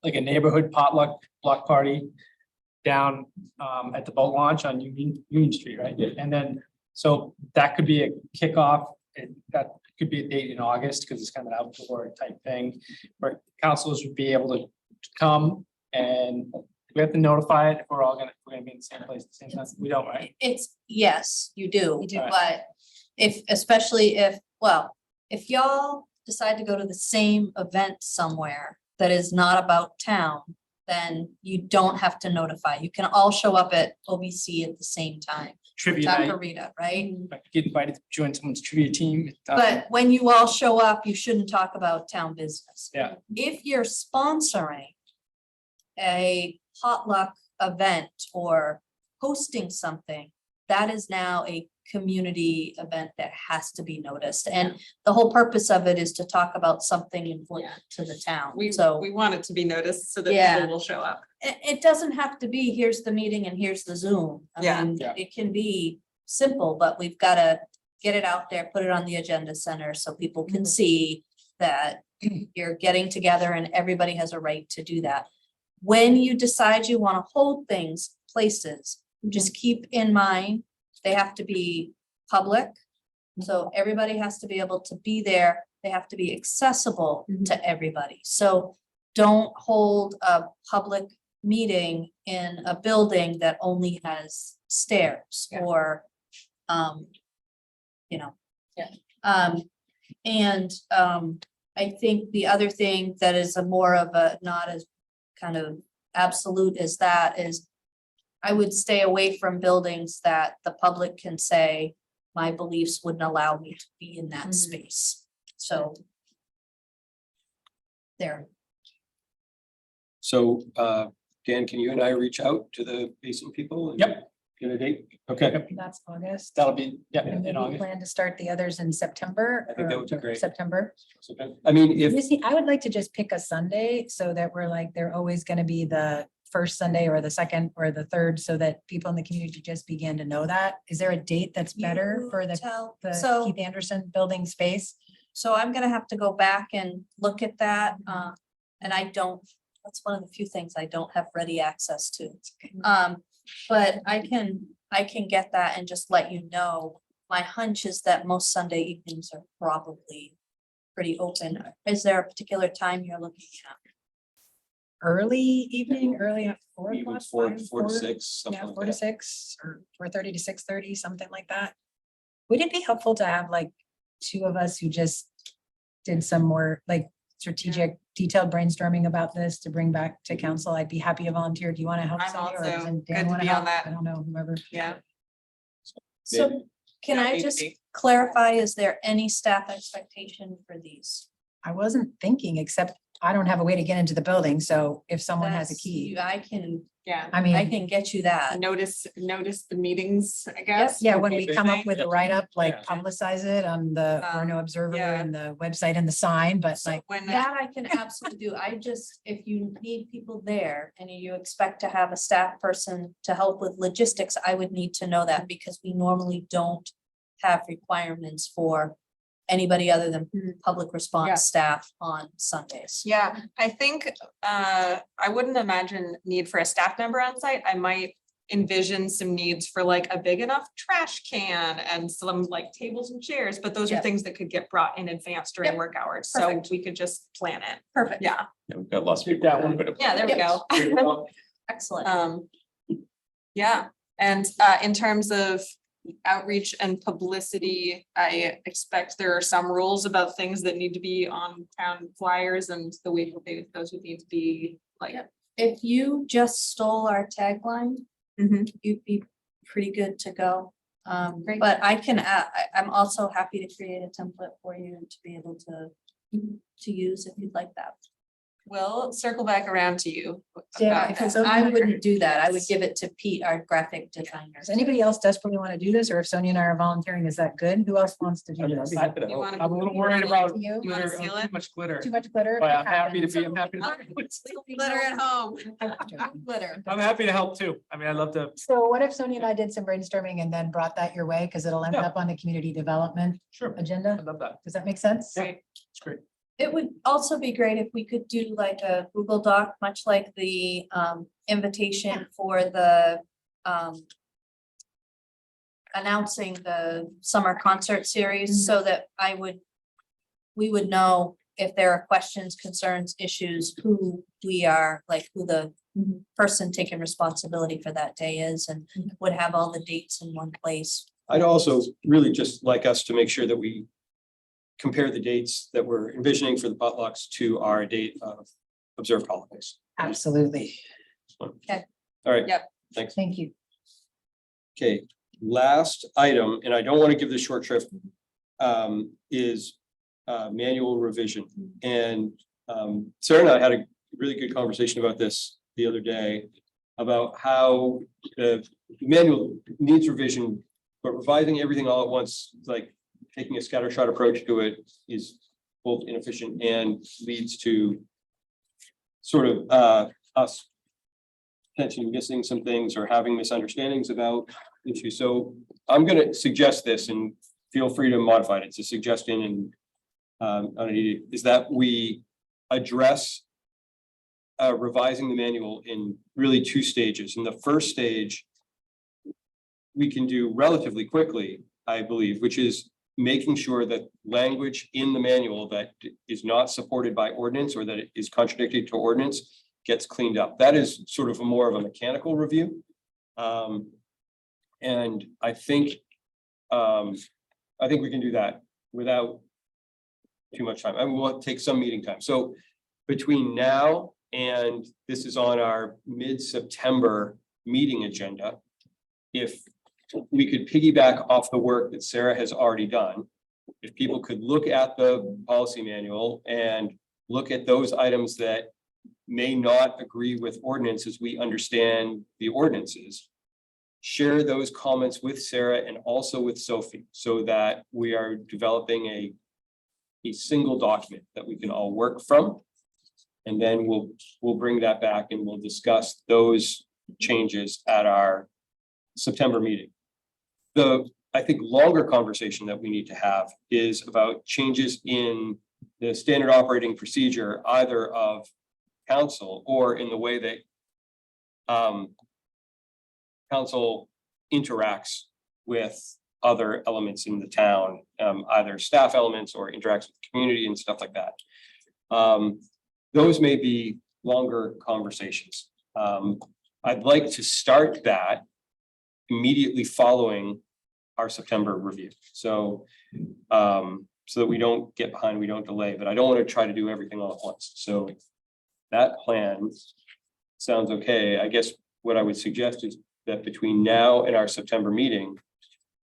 like a neighborhood potluck block party down at the boat launch on Union Street, right? And then, so that could be a kickoff, that could be a date in August, because it's kind of an outdoor type thing, where councilors would be able to come, and we have to notify it if we're gonna be in the same place at the same time, we don't, right? It's, yes, you do, You do. but especially if y'all decide to go to the same event somewhere that is not about town, then you don't have to notify. You can all show up at OBC at the same time. Trivia night, Taquerita, right? I could get invited to join someone's trivia team. But when you all show up, you shouldn't talk about town business. Yeah. If you're sponsoring a potluck event or hosting something, that is now a community event that has to be noticed. And the whole purpose of it is to talk about something important to the town. We So want it to be noticed so that Yeah. people will show up. it doesn't have to be, here's the meeting and here's the Zoom. I Yeah. mean, Yeah. it can be simple, but we've got to get it out there, put it on the agenda center so people can Mhm. see that you're getting together and everybody has a right to do that. When you decide you want to hold things, places, just keep in mind, they have to be public. So everybody has to be able to be there. They have to be accessible to everybody. So don't hold a public meeting in a building that only has stairs Yeah. or, you know. Yeah. I think the other thing that is a more of a, not as kind of absolute as that is I would stay away from buildings that the public can say, my beliefs wouldn't allow me to be in that Mhm. space. So there. So, Dan, can you and I reach out to the basin people? and Yep. Get a date? Okay. That's August. That'll be, yeah, And in then we August. plan to start the others in September. I think that or would be great. September. I mean, if, You see, I would like to just pick a Sunday so that we're like, they're always gonna be the first Sunday or the second or the third, so that people in the community just begin to know that. Is there a date that's better You for the tell- the So, Keith Anderson building space? so I'm gonna have to go back and look at that, and I don't, that's one of the few things I don't have ready access to. But I can get that and just let you know. My hunch is that most Sunday evenings are probably pretty open. Is there a particular time you're looking at? Early evening, early at 4 even o'clock? 4 to 6, something Yeah, like 4 to that. 6 or 4:30 to 6:30, something like that. Would it be helpful to have like two of us who just did some more like strategic detailed brainstorming about this to bring back to council? I'd be happy to volunteer. Do you want to help? I'm Sonia, or also doesn't good Dan to wanna be on help? that. I don't know, whoever. Yeah. So can Yeah, I me just too. clarify, is there any staff expectation for these? I wasn't thinking, except I don't have a way to get into the building, so if someone has a That's- key, I can, Yeah. I I mean, can get you that. Notice the meetings, I guess. yeah, would when be we come up fine. with a write-up, like Yeah. publicize it on the Um, Orono Observer yeah. and the website and the sign, but So like, when, That I can absolutely do. I just, if you need people there and you expect to have a staff person to help with logistics, I would need to know that because we normally don't have requirements for anybody other than public Yeah. response staff on Sundays. yeah, I think, I wouldn't imagine need for a staff member on site. I might envision some needs for like a big enough trash can and some like tables and chairs, but those are Yeah. things that could get brought in advance during Yep. work hours. So Perfect. we could just plan it. Perfect. Yeah, Yeah, we've got lots of Take people. that one. who are gonna- yeah, there we go. Excellent. Yeah, and in terms of outreach and publicity, I expect there are some rules about things that need to be on town flyers and the way that those would need to be like. Yep. If you just stole our tagline, you'd be pretty good to go. Great. But I can, I'm also happy to create a template for you and to be able to use if you'd like that. We'll circle back around to you. Yeah, about if it's that. I wouldn't do that. I would give it to Pete, our graphic designer. Does anybody else desperately want to do this, or if Sonia and I are volunteering, is that good? Who else wants to do this? I'd be happy to You help. wanna- I'm a little worried about You? You wanna glitter, seal too it? much glitter. Too much glitter? But I'm happy to It be, I'm happy to. Glitter at home. happens. Glitter. I'm happy to help too. I mean, I'd love to, So what if Sonia and I did some brainstorming and then brought that your way? Because it'll end Yeah. up on the community development sure, agenda. I'd love that. Does that make sense? Yeah. It's great. It would also be great if we could do like a Google Doc, much like the invitation for the announcing the summer concert series, so that we would know if there are questions, concerns, issues, who we are, like who the person taking responsibility for that day is, and would have all the dates in one place. I'd also really just like us to make sure that we compare the dates that we're envisioning for the potlucks to our date of observed holidays. Absolutely. Okay. All right. Yep. Thanks. Thank you. Okay, last item, and I don't want to give this short shrift, is manual revision. And Sarah and I had a really good conversation about this the other day, about how the manual needs revision, but revising everything all at once, like taking a scattershot approach to it, is both inefficient and leads to sort of us potentially missing some things or having misunderstandings about issues. So I'm gonna suggest this, and feel free to modify it. It's a suggestion, and is that we address revising the manual in really two stages. In the first stage, we can do relatively quickly, I believe, which is making sure that language in the manual that is not supported by ordinance or that it is contradictory to ordinance gets cleaned up. That is sort of more of a mechanical review. And I think we can do that without too much time. I mean, we'll take some meeting time. So between now and this is on our mid-September meeting agenda, if we could piggyback off the work that Sarah has already done, if people could look at the policy manual and look at those items that may not agree with ordinance as we understand the ordinances, share those comments with Sarah and also with Sophie, so that we are developing a single document that we can all work from. And then we'll bring that back and we'll discuss those changes at our September meeting. I think longer conversation that we need to have is about changes in the standard operating procedure, either of council or in the way that council interacts with other elements in the town, either staff elements or interacts with the community and stuff like that. Those may be longer conversations. I'd like to start that immediately following our September review. So that we don't get behind, we don't delay, but I don't want to try to do everything all at once. So that plan sounds okay. I guess what I would suggest is that between now and our September meeting,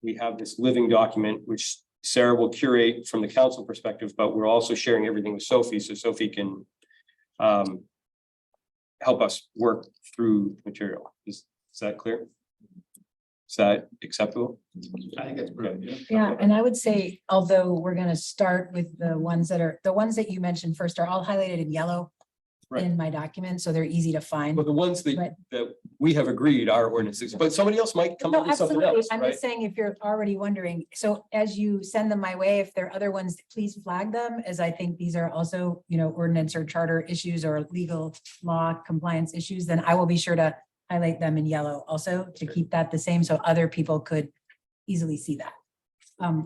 we have this living document, which Sarah will curate from the council perspective, but we're also sharing everything with Sophie, so Sophie can help us work through material. Is that clear? Is that acceptable? I think it's brilliant. Yeah, and I would say, although we're gonna start with the ones that you mentioned first are all highlighted in yellow Right. in my document, so they're easy to find. But the ones Right. that we have agreed are ordinances, but somebody else might come No, up with something absolutely. else, I'm right? just saying, if you're already wondering, so as you send them my way, if there are other ones, please flag them, as I think these are also, ordinance or charter issues or legal law compliance issues, then I will be sure to highlight them in yellow also to keep that the same, so other people could easily see that.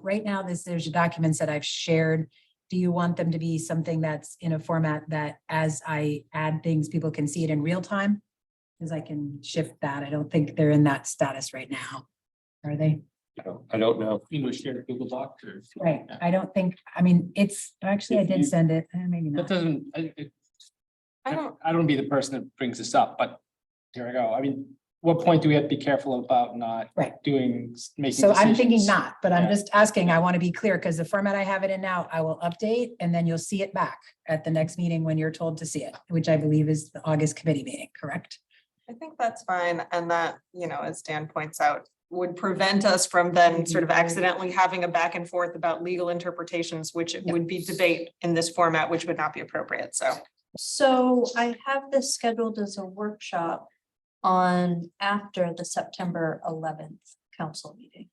Right now, there's documents that I've shared. Do you want them to be something that's in a format that as I add things, people can see it in real time? Because I can shift that. I don't think they're in that status right now. Are they? I don't know. You know, share Google Doc or. Right. I don't think, I mean, it's, actually, I If you- did send it, maybe That not. doesn't, I don't, I don't be the person that brings this up, but here I go. I mean, what point do we have to be careful about not Right. doing, making So I'm thinking decisions? not, but I'm Yeah. just asking, I want to be clear, because the format I have it in now, I will update, and then you'll see it back at the next meeting when you're told to see it, which I believe is the August committee meeting, correct? I think that's fine. And that, you know, as Dan points out, would prevent us from then sort of accidentally having a back and forth about legal interpretations, which would be debate in this format, which would not be appropriate. So. So I have this scheduled as a workshop on after the September 11th council meeting.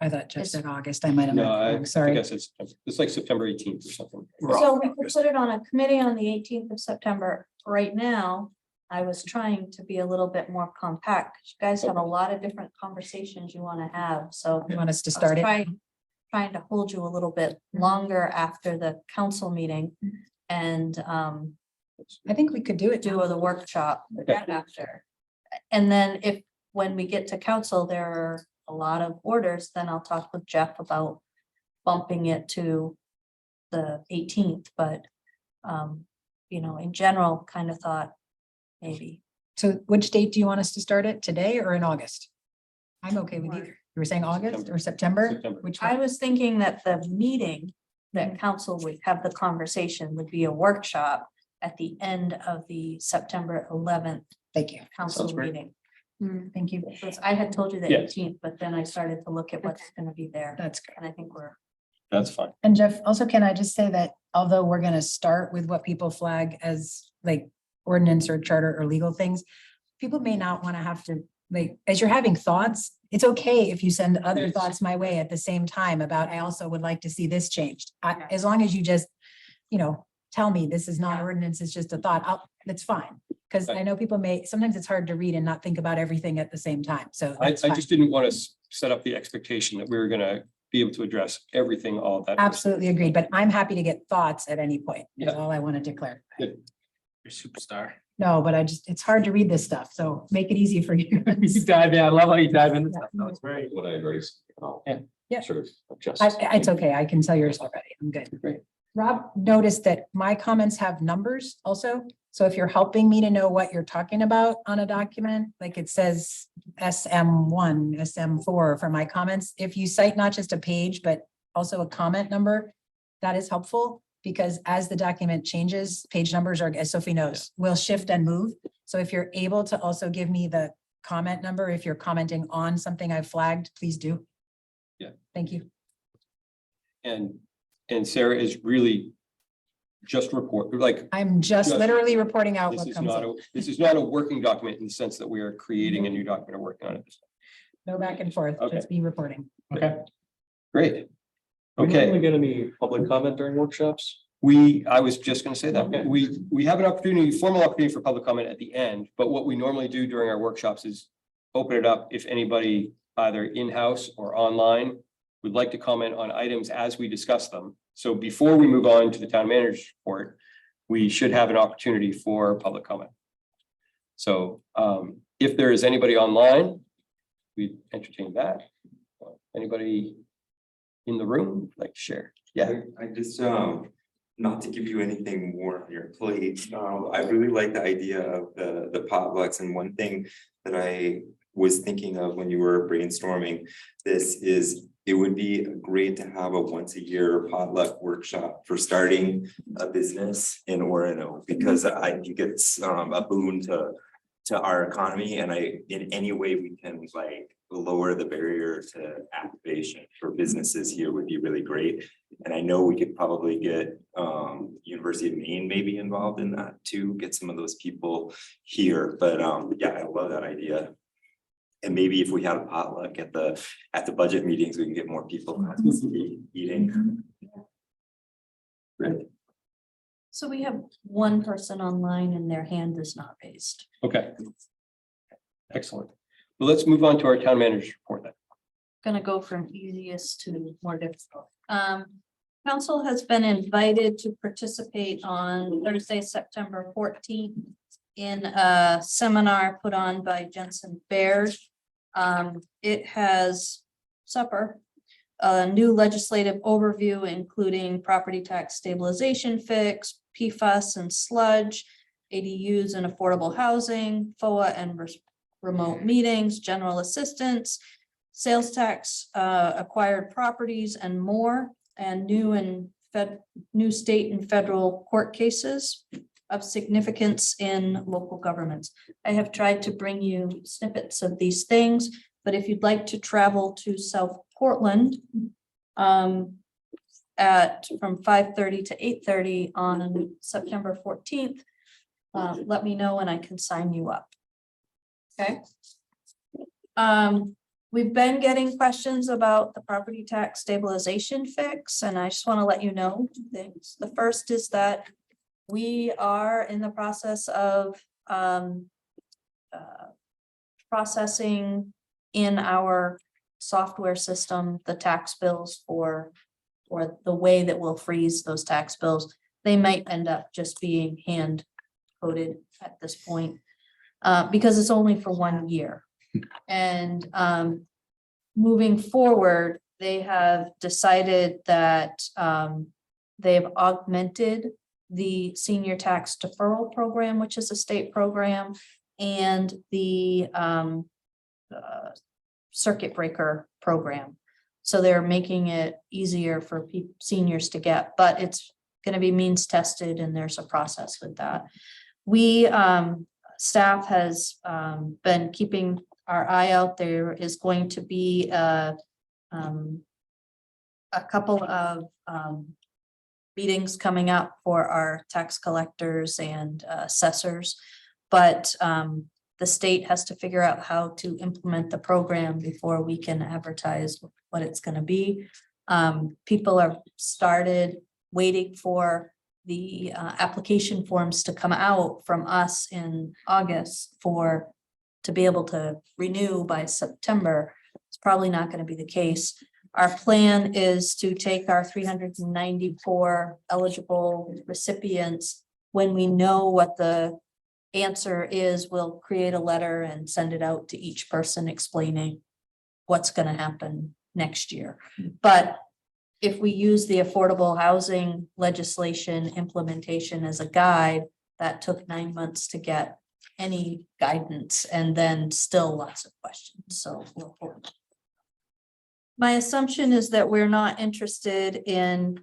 I thought Jeff It's- said August, I might have, No, I I'm sorry. think I said September. It's like September 18th or something. So we could put it on a committee on the 18th of September. Right now, I was trying to be a little bit more compact. You guys have a lot of different conversations you want to have, so. You want us to I was start it? Trying to hold you a little bit longer after the council meeting and I think we could do it. do the workshop Okay. after. And then if, when we get to council, there are a lot of orders, then I'll talk with Jeff about bumping it to the 18th, but you know, in general, kind of thought maybe. So which date do you want us to start it, today or in August? I'm okay with either. You were saying August or September? September. Which I one? was thinking that the meeting that council would have the conversation would be a workshop at the end of the September 11th Thank you. council Sounds great. meeting. Thank you. Because I had told you the Yeah. 18th, but then I started to look at what's gonna be there, That's good. and I think we're. That's fine. And Jeff, also, can I just say that although we're gonna start with what people flag as like ordinance or charter or legal things, people may not want to have to, like, as you're having thoughts, it's okay if you send other Yes. thoughts my way at the same time about, I also would like to see this changed. Yeah. As long as you just, you know, tell me this is not Yeah. ordinance, it's just a thought, that's fine. Because I Right. know people may, sometimes it's hard to read and not think about everything at the same time, so I that's fine. just didn't want to set up the expectation that we were gonna be able to address everything all of that. Absolutely agreed, but I'm happy to get thoughts at any point, is Yeah. all I wanted to clarify. You're a superstar. No, but it's hard to read this stuff, so make it easy for you. You dive in, I love how you dive into stuff. No, it's very. What I agree. Yeah. Sort of adjust. It's okay, I can tell yours already, I'm good. Great. Rob noticed that my comments have numbers also, so if you're helping me to know what you're talking about on a document, like it says SM1, SM4 for my comments, if you cite not just a page, but also a comment number, that is helpful, because as the document changes, page numbers are, as Sophie knows, will shift and move. So if you're able to also give me the comment number, if you're commenting on something I've flagged, please do. Yeah. Thank you. And Sarah is really just report, like, I'm just Just- literally reporting out this what is comes not in. this is not a working document in the sense that we are creating a new document or working on it. No back and forth, Okay. just be reporting. Okay. Great. We Okay. get any public comment during workshops? I was just gonna say that, Okay. we have an opportunity, formal opportunity for public comment at the end, but what we normally do during our workshops is open it up if anybody either in-house or online would like to comment on items as we discuss them. So before we move on to the town manager's report, we should have an opportunity for public comment. So if there is anybody online, we entertain that. Anybody in the would like to share? Yeah. I just, not to give you anything more on your plate, I really like the idea of the potlucks, and one thing that I was thinking of when you were brainstorming this is it would be great to have a once a year potluck workshop for starting a business in Orono, because I think it's a boon to our economy, and in any way we can like lower the barrier to activation for businesses here would be really great. And I know we could probably get University of Maine maybe involved in that too, get some of those people here, but yeah, I love that idea. And maybe if we had a potluck at the budget meetings, we can get more people eating. Right. So we have one person online and their hand is not raised. Okay. Excellent. Well, let's move on to our town manager's report then. Gonna go from easiest to more difficult. Council has been invited to participate on Thursday, September 14th in a seminar put on by Jensen Baird. It has a new legislative overview, including property tax stabilization fix, PFAS and sludge, ADUs and affordable housing, FOA and remote meetings, general assistance, sales tax, acquired properties and more, and new state and federal court cases of significance in local governments. I have tried to bring you snippets of these things, but if you'd like to travel to South Portland from 5:30 to 8:30 on September 14th, let me know and I can sign you up. Okay. We've been getting questions about the property tax stabilization fix, and I just want to let you know 2 things. The first is that we are in the process of processing in our software system the tax bills for the way that we'll freeze those tax bills. They might end up just being hand coded at this point because it's only for 1 year. And moving forward, they have decided that they've augmented the senior tax deferral program, which is a state program, and the circuit breaker program. So they're making it easier for seniors to get, but it's going to be means tested and there's a process with that. We, staff has been keeping our eye out. There is going to be a couple of meetings coming up for our tax collectors and assessors, but the state has to figure out how to implement the program before we can advertise what it's going to be. People have started waiting for the application forms to come out from us in August to be able to renew by September. It's probably not going to be the case. Our plan is to take our 394 eligible recipients. When we know what the answer is, we'll create a letter and send it out to each person explaining what's going to happen next year. But if we use the affordable housing legislation implementation as a guide, that took 9 months to get any guidance and then still lots of questions. So we'll hold. My assumption is that we're not interested in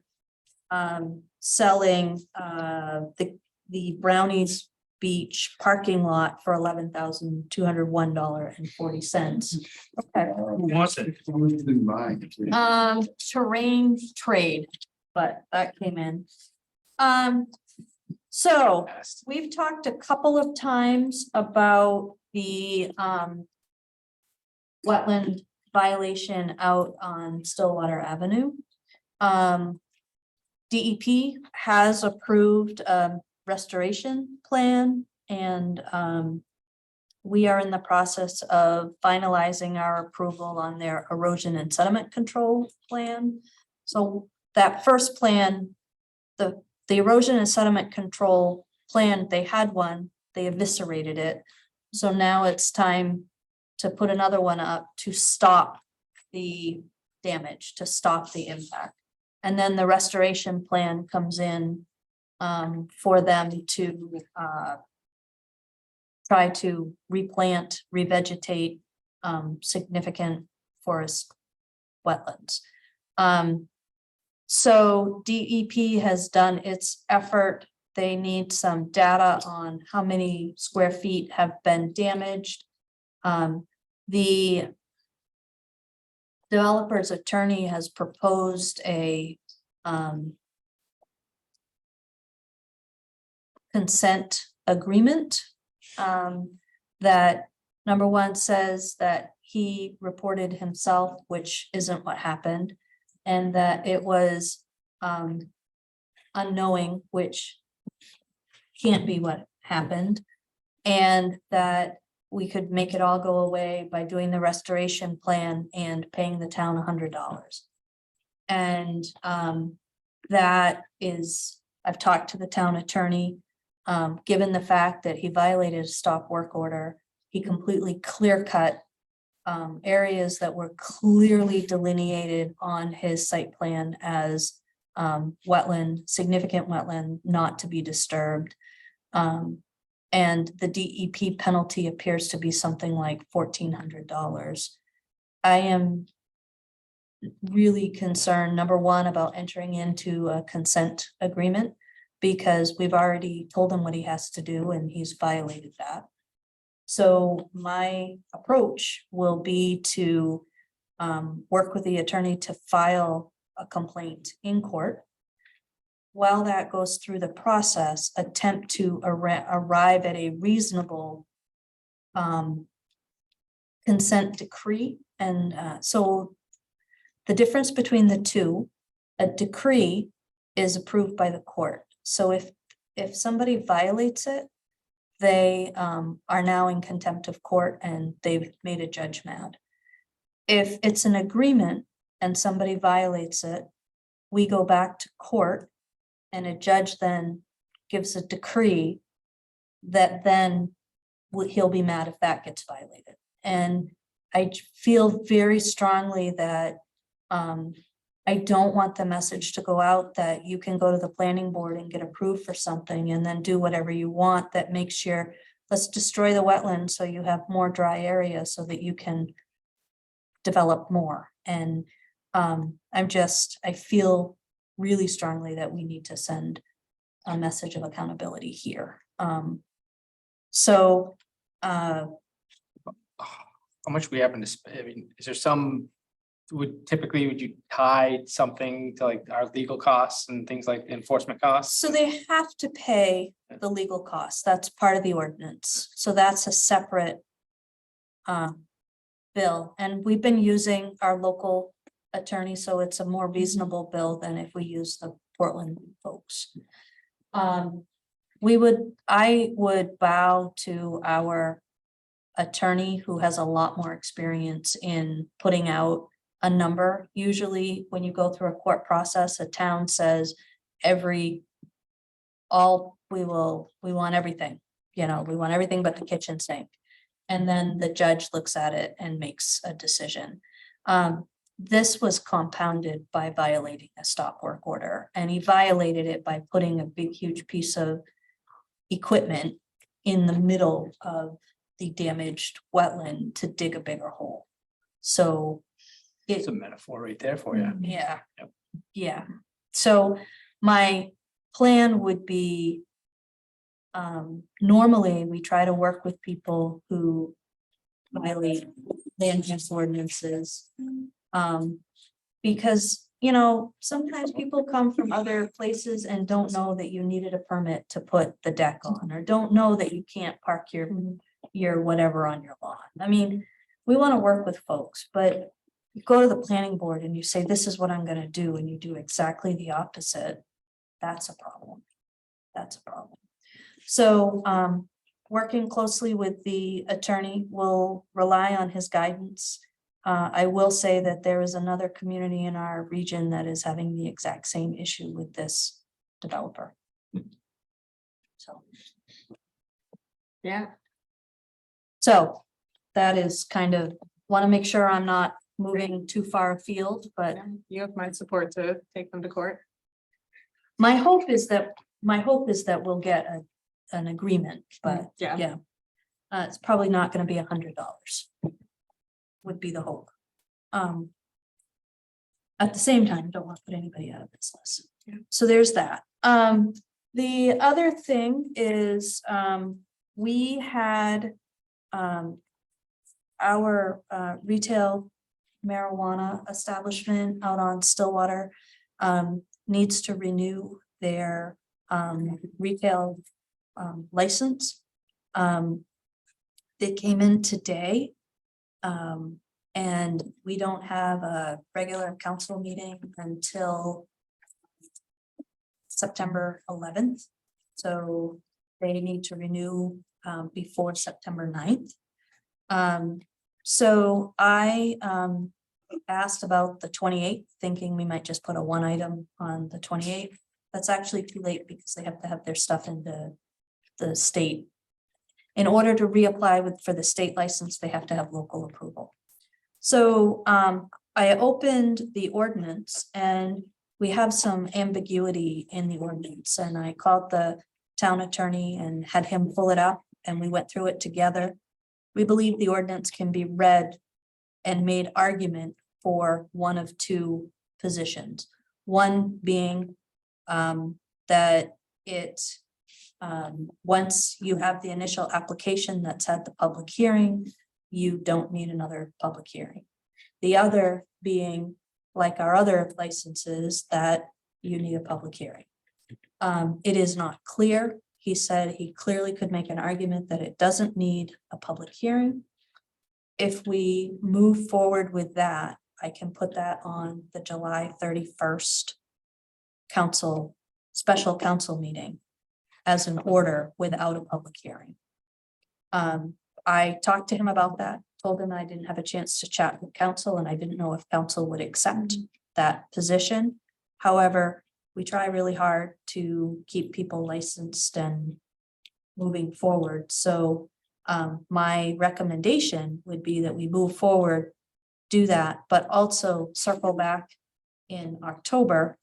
selling the Brownies Beach parking lot for $11,201.40. Okay. Who wants it? Terrain trade, but that came in. So we've talked a couple of times about the wetland violation out on Stillwater Avenue. DEP has approved a restoration plan, and we are in the process of finalizing our approval on their erosion and sediment control plan. So that first plan, the erosion and sediment control plan, they had one, they eviscerated it. So now it's time to put another one up to stop the damage, to stop the impact. And then the restoration plan comes in for them to try to replant, revegetate significant forest wetlands. So DEP has done its effort. They need some data on how many square feet have been damaged. The developer's attorney has proposed a consent agreement that number one says that he reported himself, which isn't what happened, and that it was unknowing, which can't be what happened, and that we could make it all go away by doing the restoration plan and paying the town $100. And that is, I've talked to the town attorney. given the fact that he violated a stop work order, he completely clear cut areas that were clearly delineated on his site plan as wetland, significant wetland, not to be disturbed. And the DEP penalty appears to be something like $1,400. I am really concerned, number one, about entering into a consent agreement because we've already told him what he has to do and he's violated that. So my approach will be to work with the attorney to file a complaint in court. While that goes through the process, attempt to arrive at a reasonable consent decree. And so the difference between the two, a decree is approved by the court. So if somebody violates it, they are now in contempt of court and they've made a judge mad. If it's an agreement and somebody violates it, we go back to court and a judge then gives a decree that then he'll be mad if that gets violated. And I feel very strongly that I don't want the message to go out that you can go to the planning board and get approved for something and then do whatever you want that makes your, let's destroy the wetland so you have more dry area so that you can develop more. And I feel really strongly that we need to send a message of accountability here. So How much we happen to, I mean, is there some, would you tie something to like our legal costs and things like enforcement costs? So they have to pay the legal costs. That's part of the ordinance. So that's a separate bill. And we've been using our local attorney, so it's a more reasonable bill than if we use the Portland folks. I would bow to our attorney who has a lot more experience in putting out a number. Usually when you go through a court process, a town says we want everything, we want everything but the kitchen sink. And then the judge looks at it and makes a decision. This was compounded by violating a stop work order, and he violated it by putting a big, huge piece of equipment in the middle of the damaged wetland to dig a bigger hole. So It's a metaphor right there for you. yeah. Yep. Yeah. So my plan would be, normally we try to work with people who violate land use ordinances. Because, sometimes people come from other places and don't know that you needed a permit to put the deck on, or don't know that you can't park your whatever on your lawn. I mean, we want to work with folks, but you go to the planning board and you say, this is what I'm gonna do, and you do exactly the opposite. That's a problem. That's a problem. So, working closely with the attorney, will rely on his guidance. I will say that there is another community in our region that is having the exact same issue with this developer. So. Yeah. So that is kind of, want to make sure I'm not moving too far afield, but You have my support to take them to court. my hope is that we'll get an agreement, but Yeah. it's probably not going to be $100. Would be the hope. At the same time, don't want to put anybody out of business. Yeah. So there's that. The other thing is, we had our retail marijuana establishment out on Stillwater needs to renew their retail license. They came in today. And we don't have a regular council meeting until September 11th. So they need to renew before September 9th. So I asked about the 28th, thinking we might just put a one item on the 28th. That's actually too late because they have to have their stuff into the state. In order to reapply for the state license, they have to have local approval. So I opened the ordinance and we have some ambiguity in the ordinance, and I called the town attorney and had him pull it up and we went through it together. We believe the ordinance can be read and made argument for one of two positions. One being that it, once you have the initial application that's had the public hearing, you don't need another public hearing. The other being, like our other licenses, that you need a public hearing. It is not clear. He said he clearly could make an argument that it doesn't need a public hearing. If we move forward with that, I can put that on the July 31st special council meeting as an order without a public hearing. I talked to him about that, told him I didn't have a chance to chat with council and I didn't know if council would accept that position. However, we try really hard to keep people licensed and moving forward. So my recommendation would be that we move forward, do that, but also circle back in October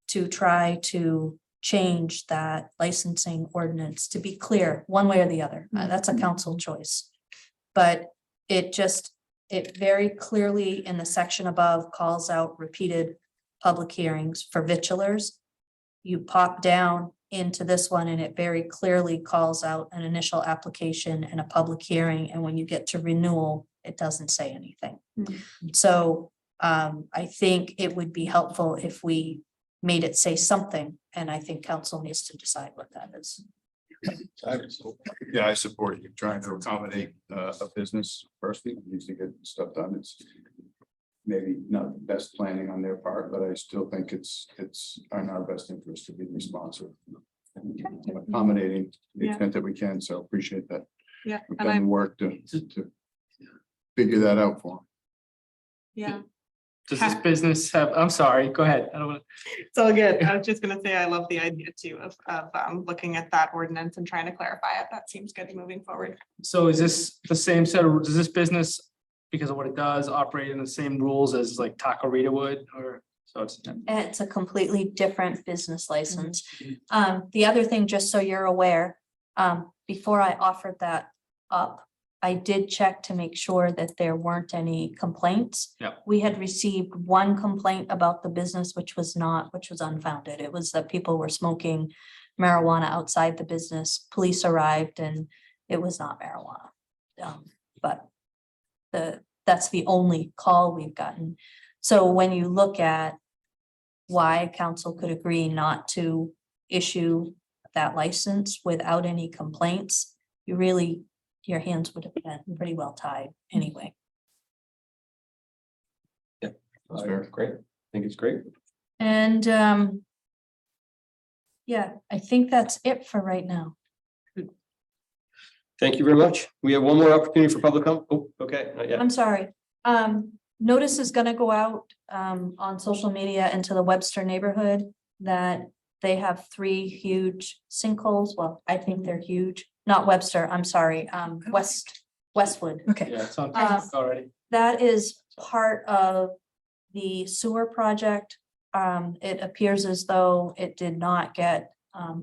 to try to change that licensing ordinance to be clear one way or the other. That's a council choice. But it very clearly in the section above calls out repeated public hearings for vitulers. You pop down into this one and it very clearly calls out an initial application and a public hearing. And when you get to renewal, it doesn't say anything. So I think it would be helpful if we made it say something, and I think council needs to decide what that is. Yeah, I support you trying to accommodate a business person who needs to get stuff done. It's maybe not the best planning on their part, but I still think it's in our best interest to be responsive. Accommodating to the extent that we can, so appreciate that. Yeah, We've and done the I'm, work to figure that out for yeah, Does this business have, I'm sorry, go ahead. I don't want it's all good. I was just gonna say, I love the idea too of looking at that ordinance and trying to clarify it. That seems good moving forward. So is this the same set of, does this business, because of what it does, operate in the same rules as like Taco Rita would, or so It's a completely different business license. The other thing, just so you're aware, before I offered that up, I did check to make sure that there weren't any complaints. Yep. We had received one complaint about the business, which was unfounded. It was that people were smoking marijuana outside the business. Police arrived and it was not marijuana. But that's the only call we've gotten. So when you look at why council could agree not to issue that license without any complaints, your hands would have been pretty well tied anyway. That's great. I think it's great. And yeah, I think that's it for right now. Thank you very much. We have one more opportunity for public comment. Oh, okay, not yet. I'm sorry. Notice is gonna go out on social media into the Webster neighborhood that they have 3 huge sinkholes. Well, I think they're huge. Not Webster, I'm sorry, Westwood. Okay. yeah, it's on Facebook already. That is part of the sewer project. It appears as though it did not get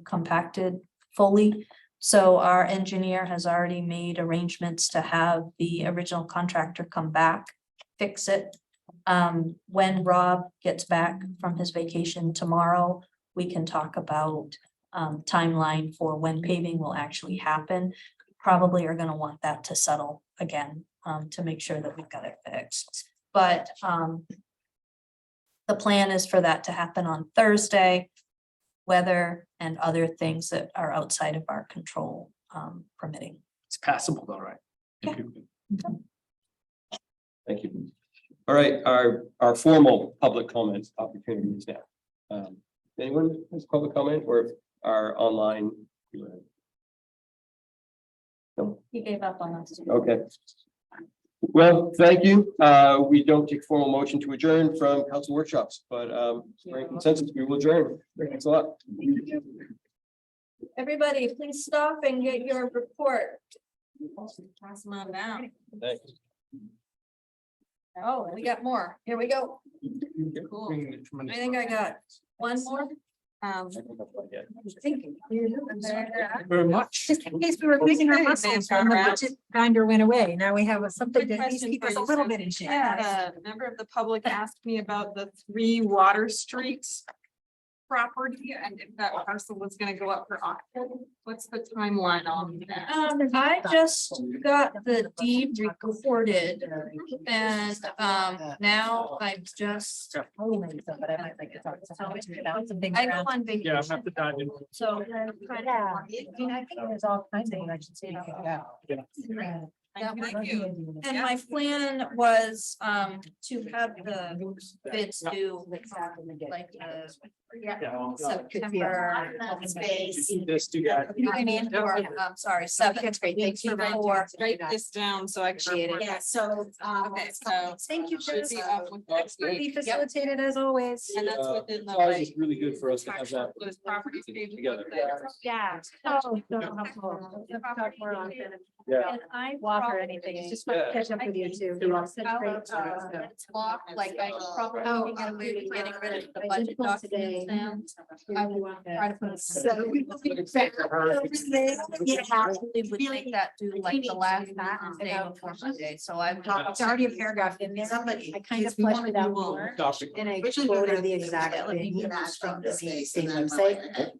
compacted fully. So our engineer has already made arrangements to have the original contractor come back, fix it. When Rob gets back from his vacation tomorrow, we can talk about timeline for when paving will actually happen. Probably are gonna want that to settle again to make sure that we've got it fixed. But the plan is for that to happen on Thursday. Weather and other things that are outside of our control permitting. It's passable though, right? Yeah. Thank you. All right, our formal public comment opportunities now. Anyone has public comment or our online? No, He gave up on us. okay. Well, thank you. We don't take formal motion to adjourn from council workshops, but for consensus, we will adjourn. Thanks a lot. Everybody, please stop and get your report. Pass them on down. Thanks. Oh, we got more. Here we go. Cool. I think I got one more. Thinking. Very much. Just in case we were losing our muscles when the budget grinder went away. Now we have something to at least Question keep for us a you, little Sue. bit in shape. I had a member of the public asked me about the 3 Water Street property and if that parcel was gonna go up for auction. What's the timeline on that? I just got the deed recorded and now I've just, But I might like to talk to somebody about some things I go around. on Yeah, I'm vacation, have to dive in. so. Yeah, I mean, I think there's all kinds of directions you could go. Thank you. And my plan was to have the bids due like September. This, do that. You know what I mean? Or, I'm sorry, 7. That's great. Thanks for Before. Write this down so I can. Appreciate it. report Yeah, back. so, Okay, so. thank you, Should Chris. be up with next Be week. facilitated as always. And that's within the It's always like. just really good for us to have that Those properties pages together. Yeah. Oh, so helpful. We'll talk more often. Yeah. And I. Walk or anything. It's just fun to catch up with you too. Such great stuff. It's locked, like I probably Oh, get away with getting rid of the I budget did one today. documents now. I will try to put a. So. Yeah, actually would make that do like the last day before Monday, so I've. It's already a paragraph in there. I kind of fleshed it out more. And I quoted the exact thing from the same website.